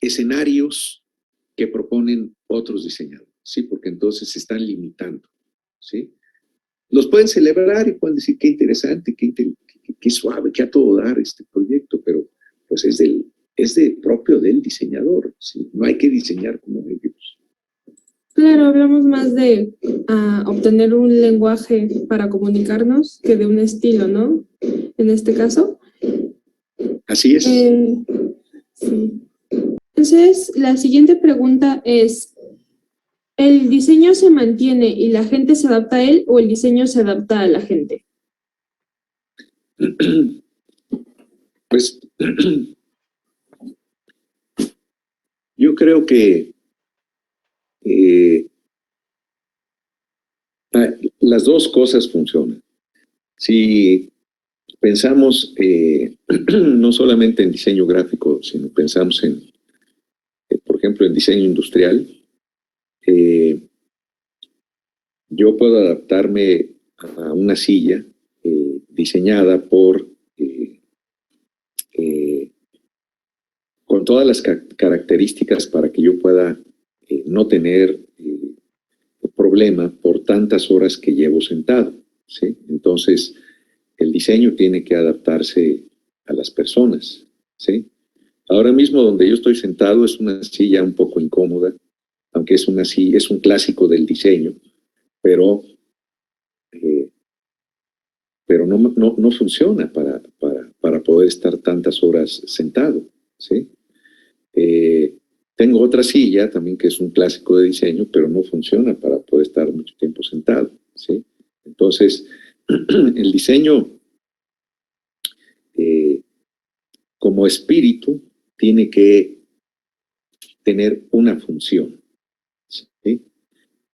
escenarios que proponen otros diseñadores, ¿sí? Porque entonces se están limitando, ¿sí? Los pueden celebrar y pueden decir qué interesante, qué suave, qué a todo dar este proyecto, pero pues es propio del diseñador, ¿sí? No hay que diseñar como ellos. Claro, hablamos más de obtener un lenguaje para comunicarnos que de un estilo, ¿no? En este caso. Así es. Sí. Entonces, la siguiente pregunta es, ¿el diseño se mantiene y la gente se adapta a él o el diseño se adapta a la gente? Pues yo creo que las dos cosas funcionan. Si pensamos no solamente en diseño gráfico, sino pensamos en, por ejemplo, en diseño industrial, yo puedo adaptarme a una silla diseñada por con todas las características para que yo pueda no tener problema por tantas horas que llevo sentado, ¿sí? Entonces, el diseño tiene que adaptarse a las personas, ¿sí? Ahora mismo donde yo estoy sentado es una silla un poco incómoda, aunque es una silla, es un clásico del diseño, pero no funciona para poder estar tantas horas sentado, ¿sí? Tengo otra silla también que es un clásico de diseño, pero no funciona para poder estar mucho tiempo sentado, ¿sí? Entonces, el diseño como espíritu tiene que tener una función, ¿sí?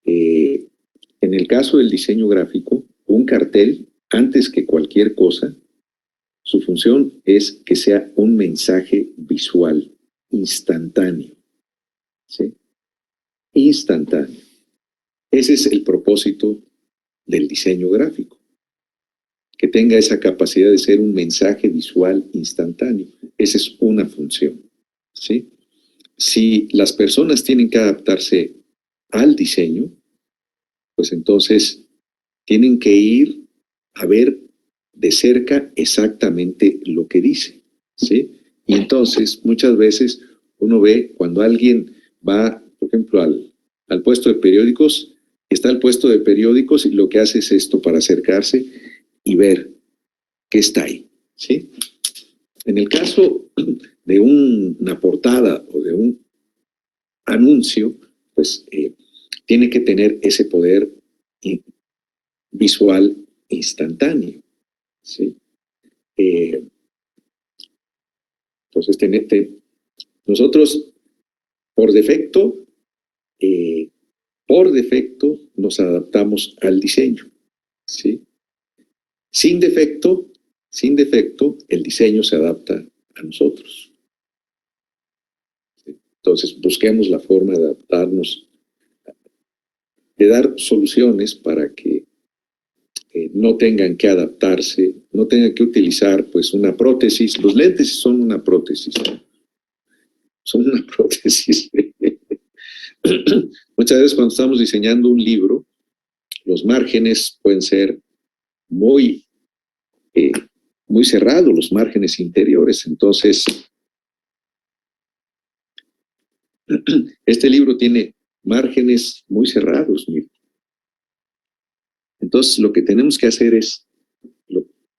En el caso del diseño gráfico, un cartel, antes que cualquier cosa, su función es que sea un mensaje visual instantáneo, ¿sí? Instantáneo. Ese es el propósito del diseño gráfico, que tenga esa capacidad de ser un mensaje visual instantáneo. Esa es una función, ¿sí? Si las personas tienen que adaptarse al diseño, pues entonces tienen que ir a ver de cerca exactamente lo que dice, ¿sí? Y entonces muchas veces uno ve cuando alguien va, por ejemplo, al puesto de periódicos, está el puesto de periódicos y lo que hace es esto para acercarse y ver qué está ahí, ¿sí? En el caso de una portada o de un anuncio, pues tiene que tener ese poder visual instantáneo, ¿sí? Entonces, nosotros por defecto nos adaptamos al diseño, ¿sí? Sin defecto, el diseño se adapta a nosotros. ¿Sí? Entonces, busquemos la forma de adaptarnos, de dar soluciones para que no tengan que adaptarse, no tengan que utilizar pues una prótesis. Los lentes son una prótesis. Son una prótesis. Muchas veces cuando estamos diseñando un libro, los márgenes pueden ser muy cerrados, los márgenes interiores. Entonces, este libro tiene márgenes muy cerrados. Mire. Entonces, lo que tenemos que hacer es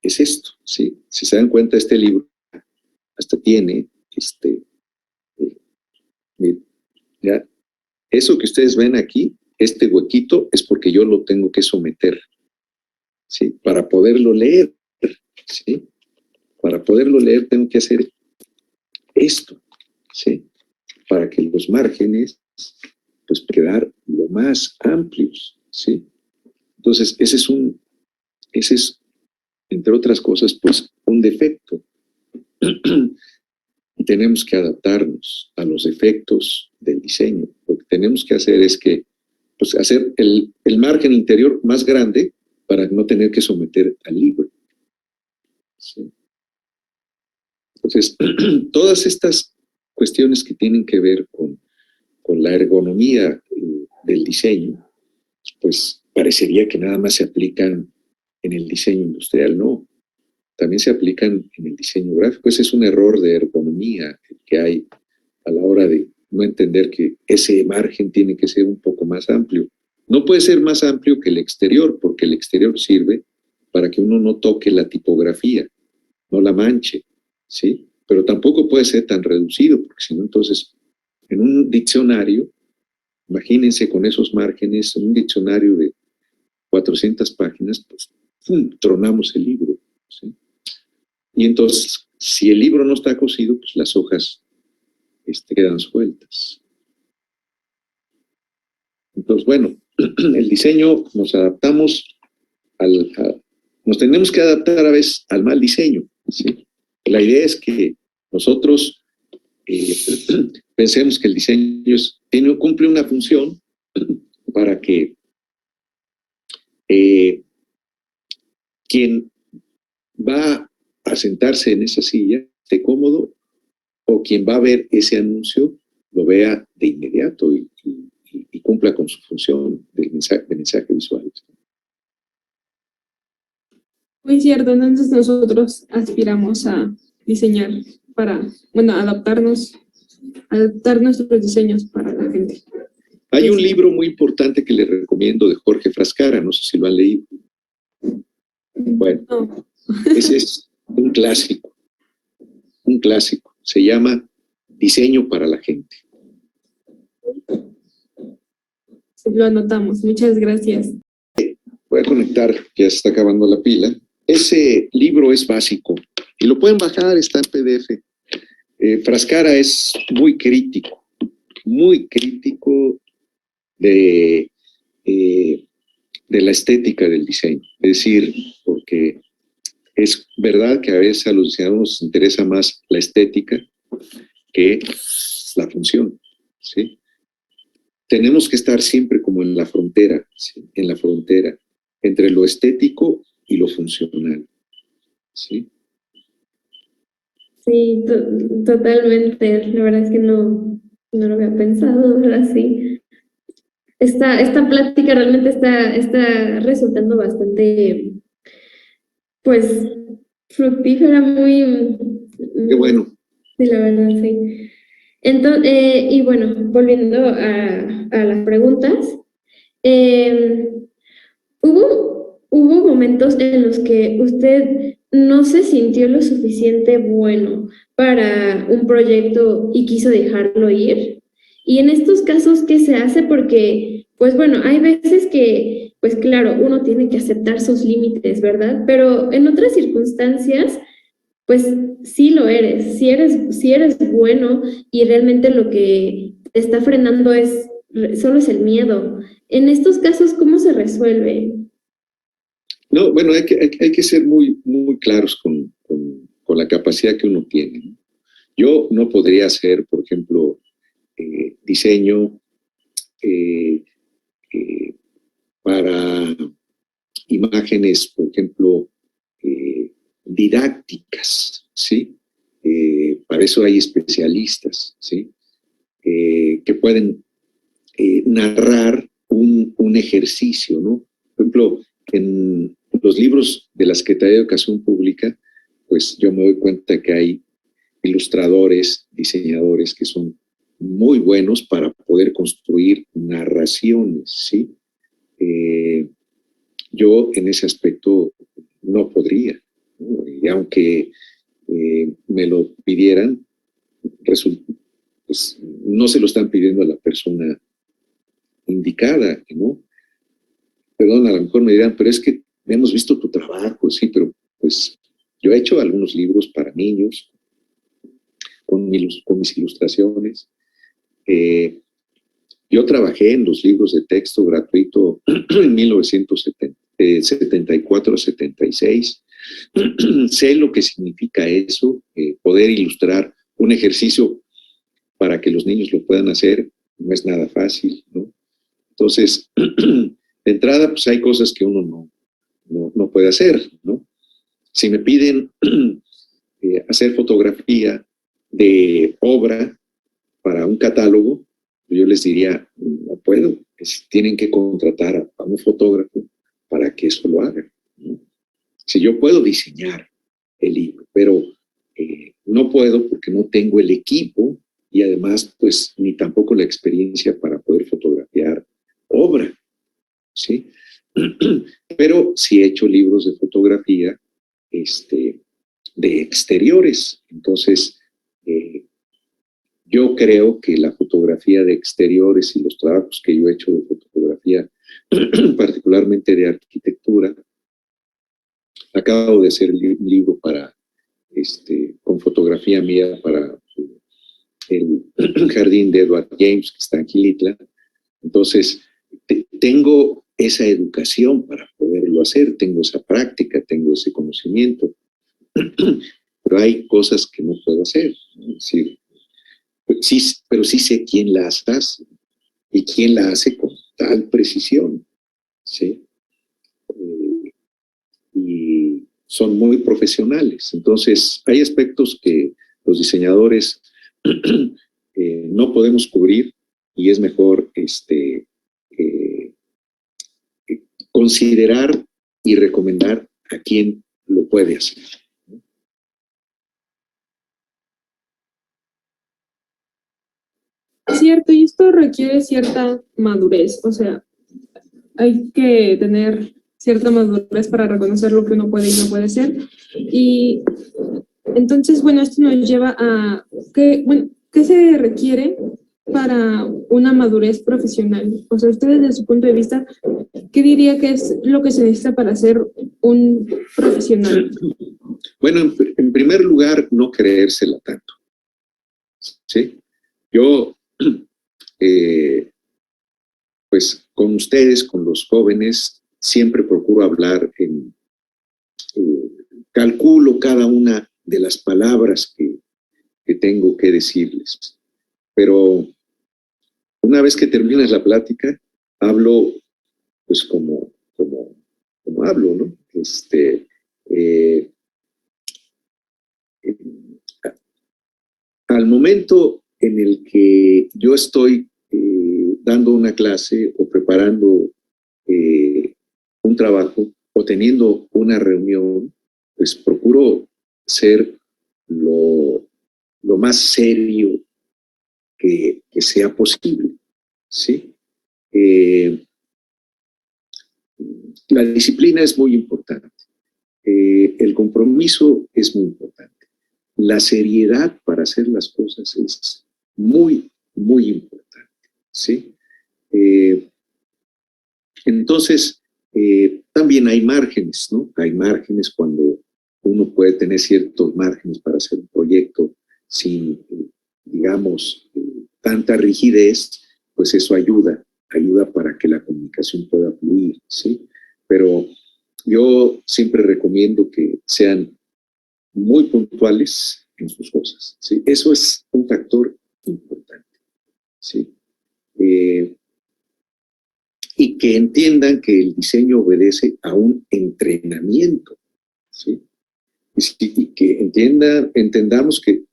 esto, ¿sí? Si se dan cuenta, este libro hasta tiene, ya, eso que ustedes ven aquí, este huequito, es porque yo lo tengo que someter, ¿sí? Para poderlo leer, ¿sí? Para poderlo leer tengo que hacer esto, ¿sí? Para que los márgenes, pues, quedar lo más amplios, ¿sí? Entonces, ese es, entre otras cosas, pues, un defecto. Y tenemos que adaptarnos a los defectos del diseño. Lo que tenemos que hacer es que, pues, hacer el margen interior más grande para no tener que someter al libro. ¿Sí? Entonces, todas estas cuestiones que tienen que ver con la ergonomía del diseño, pues parecería que nada más se aplican en el diseño industrial, no. También se aplican en el diseño gráfico. Ese es un error de ergonomía que hay a la hora de no entender que ese margen tiene que ser un poco más amplio. No puede ser más amplio que el exterior, porque el exterior sirve para que uno no toque la tipografía, no la manche, ¿sí? Pero tampoco puede ser tan reducido, porque si no, entonces, en un diccionario, imagínense con esos márgenes, en un diccionario de 400 páginas, pues, ¡pum!, tronamos el libro, ¿sí? Y entonces, si el libro no está cosido, pues las hojas quedan sueltas. Entonces, bueno, el diseño nos adaptamos nos tenemos que adaptar a veces al mal diseño, ¿sí? La idea es que nosotros pensemos que el diseño cumple una función para que quien va a sentarse en esa silla esté cómodo, o quien va a ver ese anuncio lo vea de inmediato y cumpla con su función de mensaje visual. Muy cierto, entonces nosotros aspiramos a diseñar adaptar nuestros diseños para la gente. Hay un libro muy importante que les recomiendo de Jorge Frascara, no sé si lo han leído. Bueno, No. ese es un clásico, se llama Diseño para la Gente. Lo anotamos, muchas gracias. Voy a conectar, ya se está acabando la pila. Ese libro es básico y lo pueden bajar, está en PDF. Frascara es muy crítico de la estética del diseño. Es decir, porque es verdad que a veces a los diseñadores nos interesa más la estética que la función, ¿sí? Tenemos que estar siempre como en la frontera, ¿sí? En la frontera entre lo estético y lo funcional, ¿sí? Sí, totalmente. La verdad es que no lo había pensado, ahora sí. Esta plática realmente está resultando bastante, pues, fructífera, muy... Qué bueno. Sí, la verdad, sí. Entonces, y bueno, volviendo a las preguntas, ¿hubo momentos en los que usted no se sintió lo suficiente bueno para un proyecto y quiso dejarlo ir? Y en estos casos, ¿qué se hace? Porque, pues bueno, hay veces que, pues claro, uno tiene que aceptar sus límites, ¿verdad? Pero en otras circunstancias, pues sí lo eres, si eres bueno y realmente lo que te está frenando solo es el miedo. En estos casos, ¿cómo se resuelve? No, bueno, hay que ser muy, muy claros con la capacidad que uno tiene, ¿no? Yo no podría hacer, por ejemplo, diseño para imágenes, por ejemplo, didácticas, ¿sí? Para eso hay especialistas, ¿sí? Que pueden narrar un ejercicio, ¿no? Por ejemplo, en los libros de la Secretaría de Educación Pública, pues yo me doy cuenta que hay ilustradores, diseñadores que son muy buenos para poder construir narraciones, ¿sí? Yo en ese aspecto no podría, ¿no? Y aunque me lo pidieran, pues no se lo están pidiendo a la persona indicada, ¿no? Perdón, a lo mejor me dirán, pero es que hemos visto tu trabajo, sí, pero pues yo he hecho algunos libros para niños con mis ilustraciones. Yo trabajé en los libros de texto gratuito en 1974 a 76. Sé lo que significa eso, poder ilustrar un ejercicio para que los niños lo puedan hacer, no es nada fácil, ¿no? Entonces, de entrada, pues hay cosas que uno no puede hacer, ¿no? Si me piden hacer fotografía de obra para un catálogo, yo les diría, no puedo, tienen que contratar a un fotógrafo para que eso lo haga, ¿no? Si yo puedo diseñar el libro, pero no puedo porque no tengo el equipo y además, pues, ni tampoco la experiencia para poder fotografiar obra, ¿sí? Pero sí he hecho libros de fotografía de exteriores. Entonces, yo creo que la fotografía de exteriores y los trabajos que yo he hecho de fotografía, particularmente de arquitectura, acabo de hacer un libro con fotografía mía para el jardín de Edward James, que está en Gilitla. Entonces, tengo esa educación para poderlo puedo hacer, tengo esa práctica, tengo ese conocimiento, pero hay cosas que no puedo hacer. Es decir, sí, pero sí sé quién las hace y quién la hace con tal precisión, ¿sí? Y son muy profesionales. Entonces, hay aspectos que los diseñadores no podemos cubrir y es mejor considerar y recomendar a quien lo puede hacer. Cierto, y esto requiere cierta madurez, o sea, hay que tener cierta madurez para reconocer lo que uno puede y no puede hacer. Y entonces, bueno, esto nos lleva a ¿qué se requiere para una madurez profesional? O sea, usted desde su punto de vista, ¿qué diría que es lo que se necesita para ser un profesional? Bueno, en primer lugar, no creérsela tanto, ¿sí? Yo, pues con ustedes, con los jóvenes, siempre procuro hablar calculo cada una de las palabras que tengo que decirles, pero una vez que terminas la plática, hablo pues como hablo, ¿no? Al momento en el que yo estoy dando una clase o preparando un trabajo o teniendo una reunión, pues procuro ser lo más serio que sea posible, ¿sí? La disciplina es muy importante, el compromiso es muy importante, la seriedad para hacer las cosas es muy, muy importante, ¿sí? Entonces, también hay márgenes, ¿no? Hay márgenes cuando uno puede tener ciertos márgenes para hacer un proyecto sin, digamos, tanta rigidez, pues eso ayuda para que la comunicación pueda fluir, ¿sí? Pero yo siempre recomiendo que sean muy puntuales en sus cosas, ¿sí? Eso es un factor importante, ¿sí? Y que entiendan que el diseño obedece a un entrenamiento, ¿sí? Y que entendamos que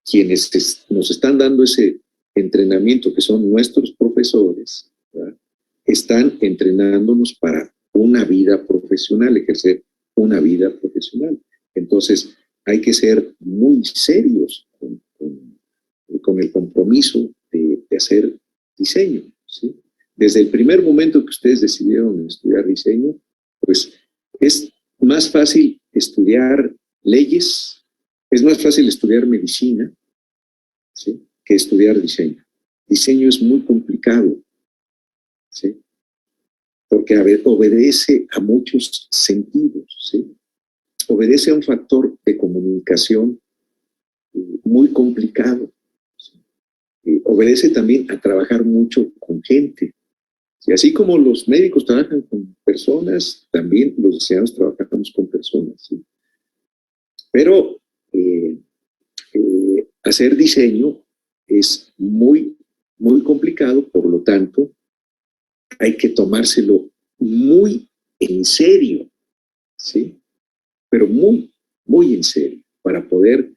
quienes nos están dando ese entrenamiento, que son nuestros profesores, ¿verdad?, están entrenándonos para una vida profesional, ejercer una vida profesional. Entonces, hay que ser muy serios con el compromiso de hacer diseño, ¿sí? Desde el primer momento que ustedes decidieron estudiar diseño, pues es más fácil estudiar leyes, es más fácil estudiar medicina, ¿sí?, que estudiar diseño. Diseño es muy complicado, ¿sí?, porque obedece a muchos sentidos, ¿sí? Obedece a un factor de comunicación muy complicado, ¿sí? Obedece también a trabajar mucho con gente. Y así como los médicos trabajan con personas, también los diseñadores trabajamos con personas, ¿sí? Pero hacer diseño es muy, muy complicado, por lo tanto, hay que tomárselo muy en serio, ¿sí? Pero muy, muy en serio, para poder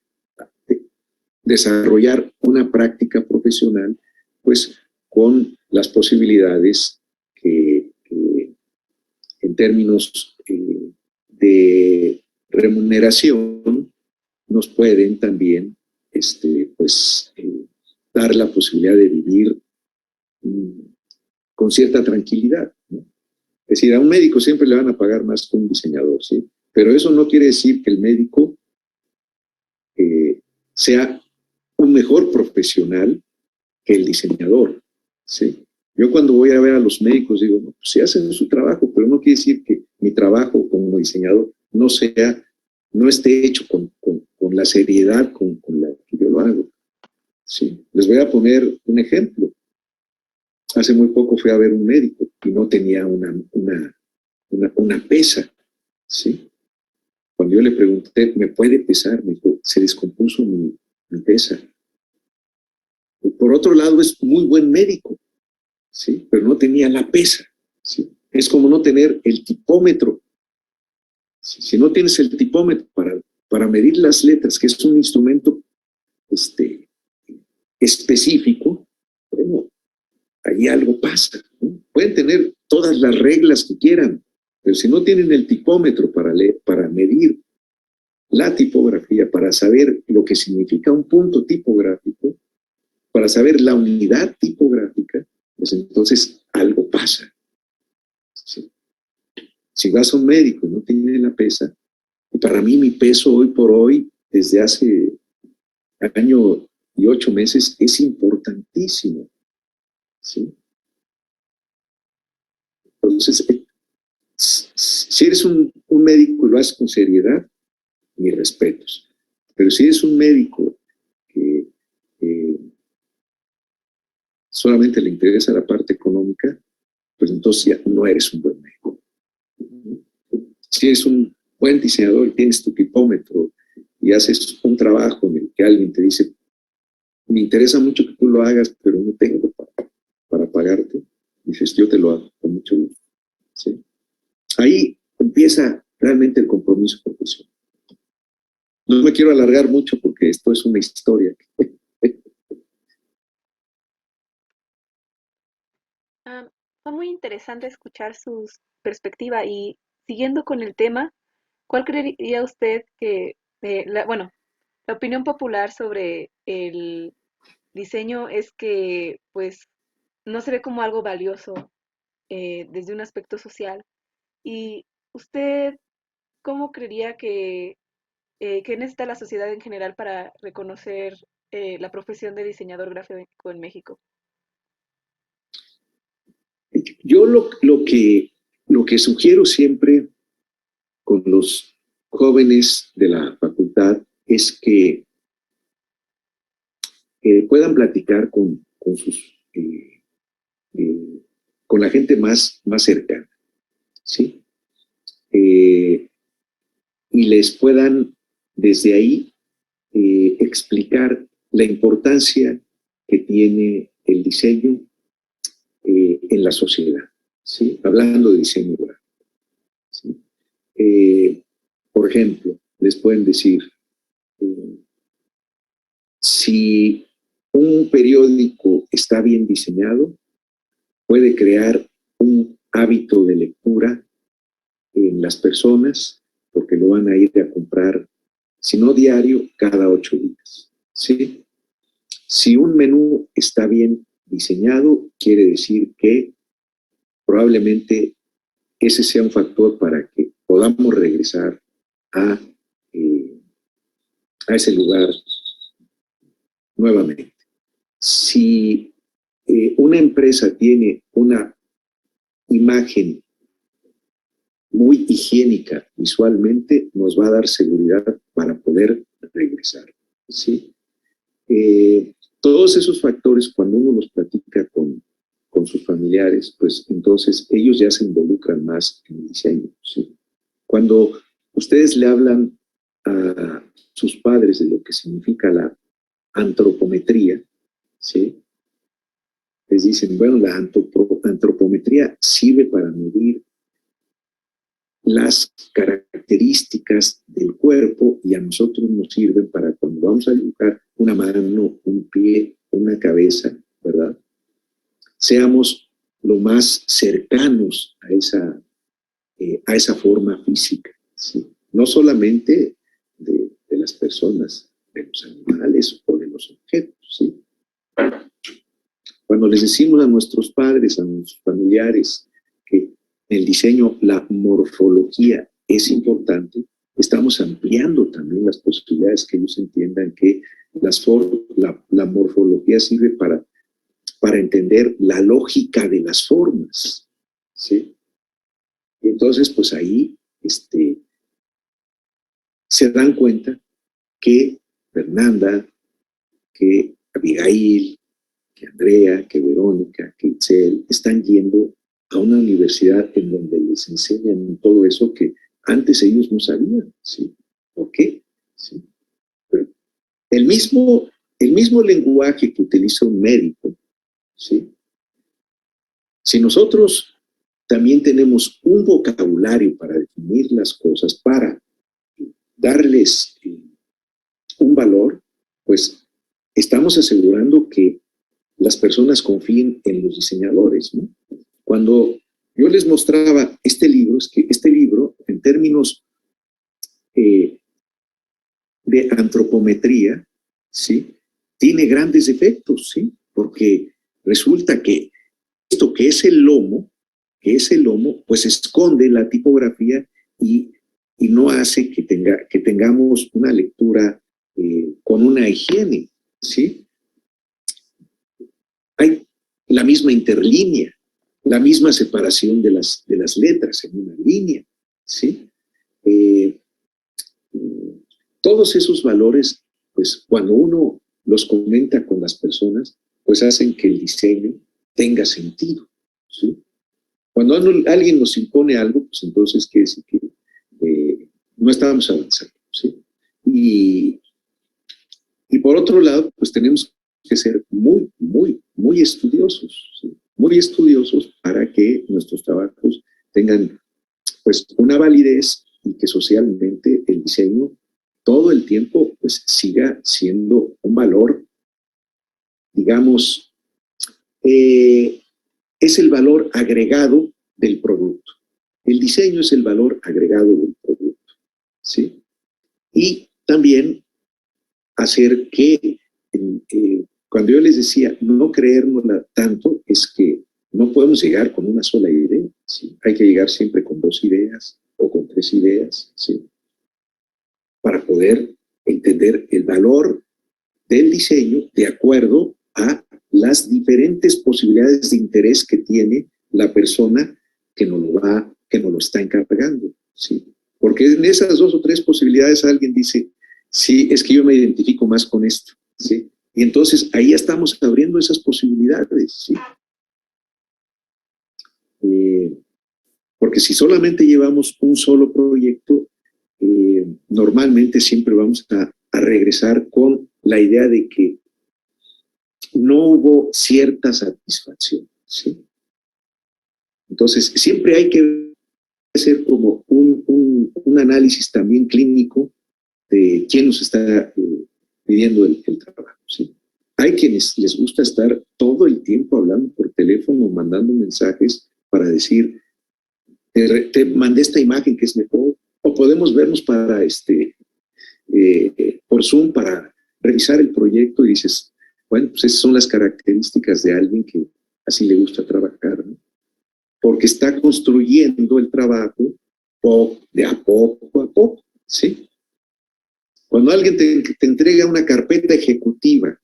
desarrollar una práctica profesional, pues con las posibilidades que en términos de remuneración nos pueden también dar la posibilidad de vivir con cierta tranquilidad, ¿no? Es decir, a un médico siempre le van a pagar más que a un diseñador, ¿sí? Pero eso no quiere decir que el médico sea un mejor profesional que el diseñador, ¿sí? Yo cuando voy a ver a los médicos digo, no, pues sí hacen su trabajo, pero no quiere decir que mi trabajo como diseñador no esté hecho con la seriedad con la que yo lo hago, ¿sí? Les voy a poner un ejemplo. Hace muy poco fui a ver un médico y no tenía una pesa, ¿sí? Cuando yo le pregunté, ¿me puede pesar? Me dijo, se descompuso mi pesa. Por otro lado, es muy buen médico, ¿sí? Pero no tenía la pesa, ¿sí? Es como no tener el tipómetro. Si no tienes el tipómetro para medir las letras, que es un instrumento específico, bueno, ahí algo pasa, ¿no? Pueden tener todas las reglas que quieran, pero si no tienen el tipómetro para medir la tipografía, para saber lo que significa un punto tipográfico, para saber la unidad tipográfica, pues entonces algo pasa. ¿Sí? Si vas a un médico y no tiene la pesa, y para mí mi peso hoy por hoy, desde hace año y 8 meses, es importantísimo. ¿Sí? Entonces, si eres un médico y lo haces con seriedad, mis respetos. Pero si eres un médico que solamente le interesa la parte económica, pues entonces ya no eres un buen médico. Si eres un buen diseñador y tienes tu tipómetro y haces un trabajo en el que alguien te dice, me interesa mucho que tú lo hagas, pero no tengo para pagarte, dices, yo te lo hago con mucho gusto. ¿Sí? Ahí empieza realmente el compromiso profesional. No me quiero alargar mucho porque esto es una historia. Fue muy interesante escuchar su perspectiva y siguiendo con el tema, ¿cuál creería usted que, bueno, la opinión popular sobre el diseño es que pues no se ve como algo valioso desde un aspecto social? ¿Y usted cómo creería que necesita la sociedad en general para reconocer la profesión de diseñador gráfico en México? Yo lo que sugiero siempre con los jóvenes de la facultad es que puedan platicar con sus con la gente más cercana, ¿sí? Y les puedan desde ahí explicar la importancia que tiene el diseño en la sociedad, ¿sí? Hablando de diseño gráfico, ¿sí? Por ejemplo, les pueden decir, si un periódico está bien diseñado, puede crear un hábito de lectura en las personas, porque lo van a ir a comprar, si no diario, cada 8 días. ¿Sí? Si un menú está bien diseñado, quiere decir que probablemente ese sea un factor para que podamos regresar a ese lugar nuevamente. Si una empresa tiene una imagen muy higiénica visualmente, nos va a dar seguridad para poder regresar, ¿sí? Todos esos factores, cuando uno los platica con sus familiares, pues entonces ellos ya se involucran más en el diseño, ¿sí? Cuando ustedes le hablan a sus padres de lo que significa la antropometría, ¿sí? Les dicen, bueno, la antropometría sirve para medir las características del cuerpo y a nosotros nos sirven para cuando vamos a dibujar una mano, un pie, una cabeza, ¿verdad? Seamos lo más cercanos a esa forma física, ¿sí? No solamente de las personas, de los animales o de los objetos, ¿sí? Cuando les decimos a nuestros padres, a nuestros familiares, que en el diseño la morfología es importante, estamos ampliando también las posibilidades que ellos entiendan que la morfología sirve para entender la lógica de las formas, ¿sí? Y entonces, pues ahí se dan cuenta que Fernanda, que Abigail, que Andrea, que Verónica, que Itzel están yendo a una universidad en donde les enseñan todo eso que Antes ellos no sabían, ¿sí? ¿Por qué? ¿Sí? Pero el mismo lenguaje que utiliza un médico, ¿sí? Si nosotros también tenemos un vocabulario para definir las cosas, para darles un valor, pues estamos asegurando que las personas confíen en los diseñadores, ¿no? Cuando yo les mostraba este libro, es que este libro, en términos de antropometría, ¿sí? Tiene grandes efectos, ¿sí? Porque resulta que esto que es el lomo, pues esconde la tipografía y no hace que tengamos una lectura con una higiene, ¿sí? Hay la misma interlínea, la misma separación de las letras en una línea, ¿sí? Todos esos valores, pues cuando uno los comenta con las personas, pues hacen que el diseño tenga sentido, ¿sí? Cuando alguien nos impone algo, pues entonces quiere decir que no estábamos avanzando, ¿sí? Y por otro lado, pues tenemos que ser muy, muy, muy estudiosos, ¿sí? Muy estudiosos para que nuestros trabajos tengan, pues, una validez y que socialmente el diseño todo el tiempo, pues, siga siendo un valor, digamos, es el valor agregado del producto. El diseño es el valor agregado del producto, ¿sí? Y también hacer que, cuando yo les decía no creérnosla tanto, es que no podemos llegar con una sola idea, ¿sí? Hay que llegar siempre con 2 ideas o con 3 ideas, ¿sí? Para poder entender el valor del diseño de acuerdo a las diferentes posibilidades de interés que tiene la persona que nos lo está encargando, ¿sí? Porque en esas 2 o 3 posibilidades alguien dice, sí, es que yo me identifico más con esto, ¿sí? Y entonces ahí estamos abriendo esas posibilidades, ¿sí? Porque si solamente llevamos un solo proyecto, normalmente siempre vamos a regresar con la idea de que no hubo cierta satisfacción, ¿sí? Entonces, siempre hay que hacer como un análisis también clínico de quién nos está pidiendo el trabajo, ¿sí? Hay quienes les gusta estar todo el tiempo hablando por teléfono, mandando mensajes para decir, te mandé esta imagen que es mejor, o podemos vernos por Zoom para revisar el proyecto y dices, bueno, pues esas son las características de alguien que así le gusta trabajar, ¿no? Porque está construyendo el trabajo de a poco, ¿sí? Cuando alguien te entrega una carpeta ejecutiva,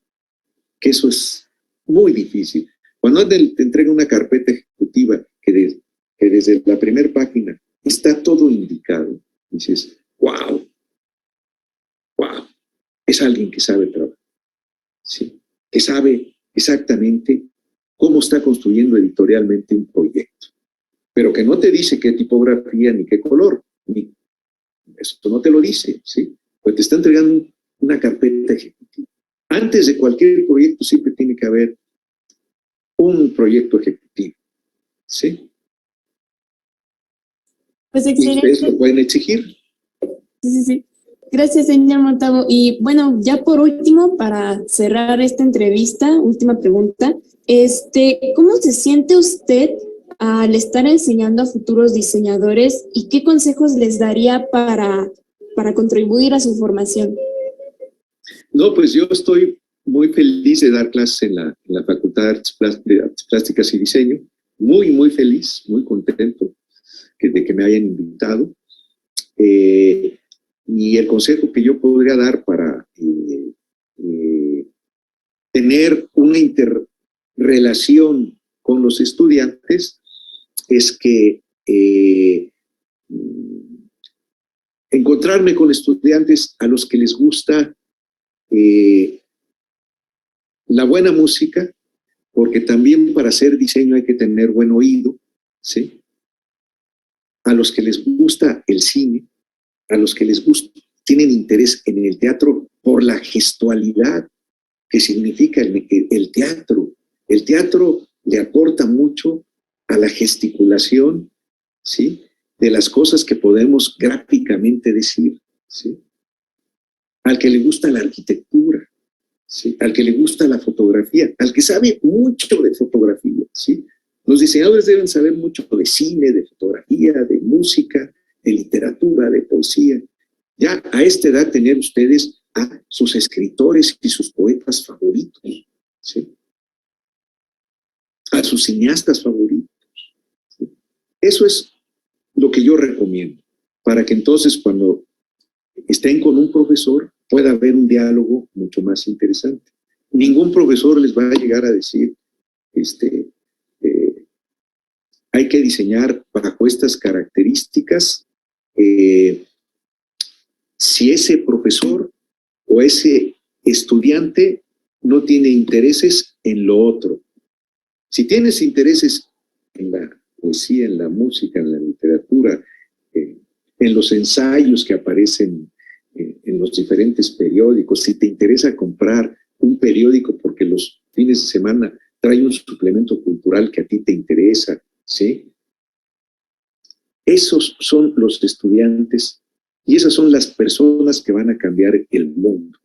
que eso es muy difícil, cuando alguien te entrega una carpeta ejecutiva que desde la primera página está todo indicado, dices, wow, es alguien que sabe trabajar, ¿sí? Que sabe exactamente cómo está construyendo editorialmente un proyecto, pero que no te dice qué tipografía ni qué color, eso no te lo dice, ¿sí? Pues te está entregando una carpeta ejecutiva. Antes de cualquier proyecto siempre tiene que haber un proyecto ejecutivo, ¿sí? Pues Y excelente. ustedes lo pueden exigir. Sí. Gracias, señor Montalvo. Y bueno, ya por último, para cerrar esta entrevista, última pregunta, ¿cómo se siente usted al estar enseñando a futuros diseñadores y qué consejos les daría para contribuir a su formación? No, pues yo estoy muy feliz de dar clases en la Facultad de Artes Plásticas y Diseño, muy, muy feliz, muy contento de que me hayan invitado. Y el consejo que yo podría dar para tener una interrelación con los estudiantes es que encontrarme con estudiantes a los que les gusta la buena música, porque también para hacer diseño hay que tener buen oído, ¿sí? a los que les gusta el cine, a los que les gusta, tienen interés en el teatro por la gestualidad que significa el teatro. El teatro le aporta mucho a la gesticulación, ¿sí?, de las cosas que podemos gráficamente decir, ¿sí? Al que le gusta la arquitectura, ¿sí?, al que le gusta la fotografía, al que sabe mucho de fotografía, ¿sí? Los diseñadores deben saber mucho de cine, de fotografía, de música, de literatura, de poesía. Ya a esta edad tener ustedes a sus escritores y sus poetas favoritos, ¿sí?, a sus cineastas favoritos, ¿sí? Eso es lo que yo recomiendo, para que entonces cuando estén con un profesor pueda haber un diálogo mucho más interesante. Ningún profesor les va a llegar a decir, hay que diseñar bajo estas características, si ese profesor o ese estudiante no tiene intereses en lo otro. Si tienes intereses en la poesía, en la música, en la literatura, en los ensayos que aparecen en los diferentes periódicos, si te interesa comprar un periódico porque los fines de semana trae un suplemento cultural que a ti te interesa, ¿sí? Esos son los estudiantes y esas son las personas que van a cambiar el mundo,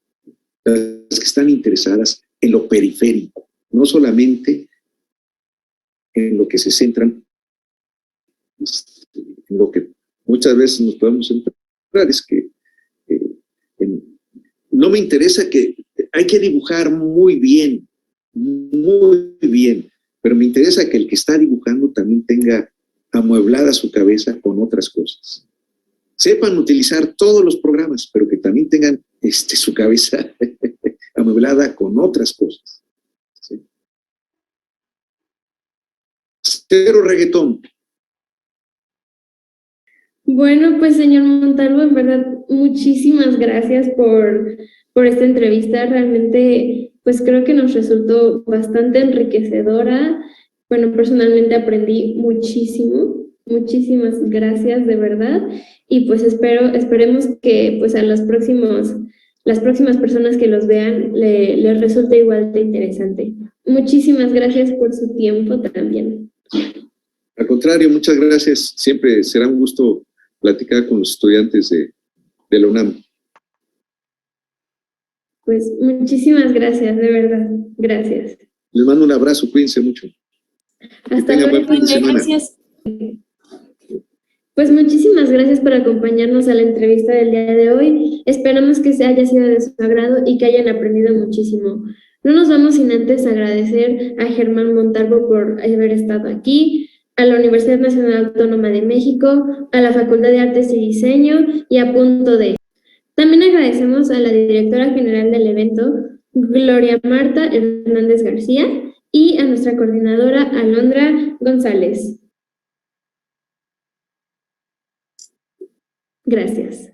las que están interesadas en lo periférico, no solamente en lo que se centran, en lo que muchas veces nos podemos centrar, es que no me interesa que hay que dibujar muy bien, pero me interesa que el que está dibujando también tenga amueblada su cabeza con otras cosas. Sepan utilizar todos los programas, pero que también tengan su cabeza amueblada con otras cosas, ¿sí? Cero reggaetón. Bueno, pues señor Montalvo, en verdad, muchísimas gracias por esta entrevista. Realmente, pues creo que nos resultó bastante enriquecedora. Bueno, personalmente aprendí muchísimo. Muchísimas gracias, de verdad. Y pues esperemos que pues a las próximas personas que los vean les resulte igual de interesante. Muchísimas gracias por su tiempo también. Al contrario, muchas gracias. Siempre será un gusto platicar con los estudiantes de la UNAM. Pues muchísimas gracias, de verdad. Gracias. Les mando un abrazo, cuídense mucho. Hasta luego. Buen fin de semana. Gracias. Pues muchísimas gracias por acompañarnos a la entrevista del día de hoy. Esperamos que se haya sido de su agrado y que hayan aprendido muchísimo. No nos vamos sin antes agradecer a Germán Montalvo por haber estado aquí, a la Universidad Nacional Autónoma de México, a la Facultad de Artes y Diseño y a Punto D. También agradecemos a la directora general del evento, Gloria Marta Hernández García, y a nuestra coordinadora, Alondra González. Gracias.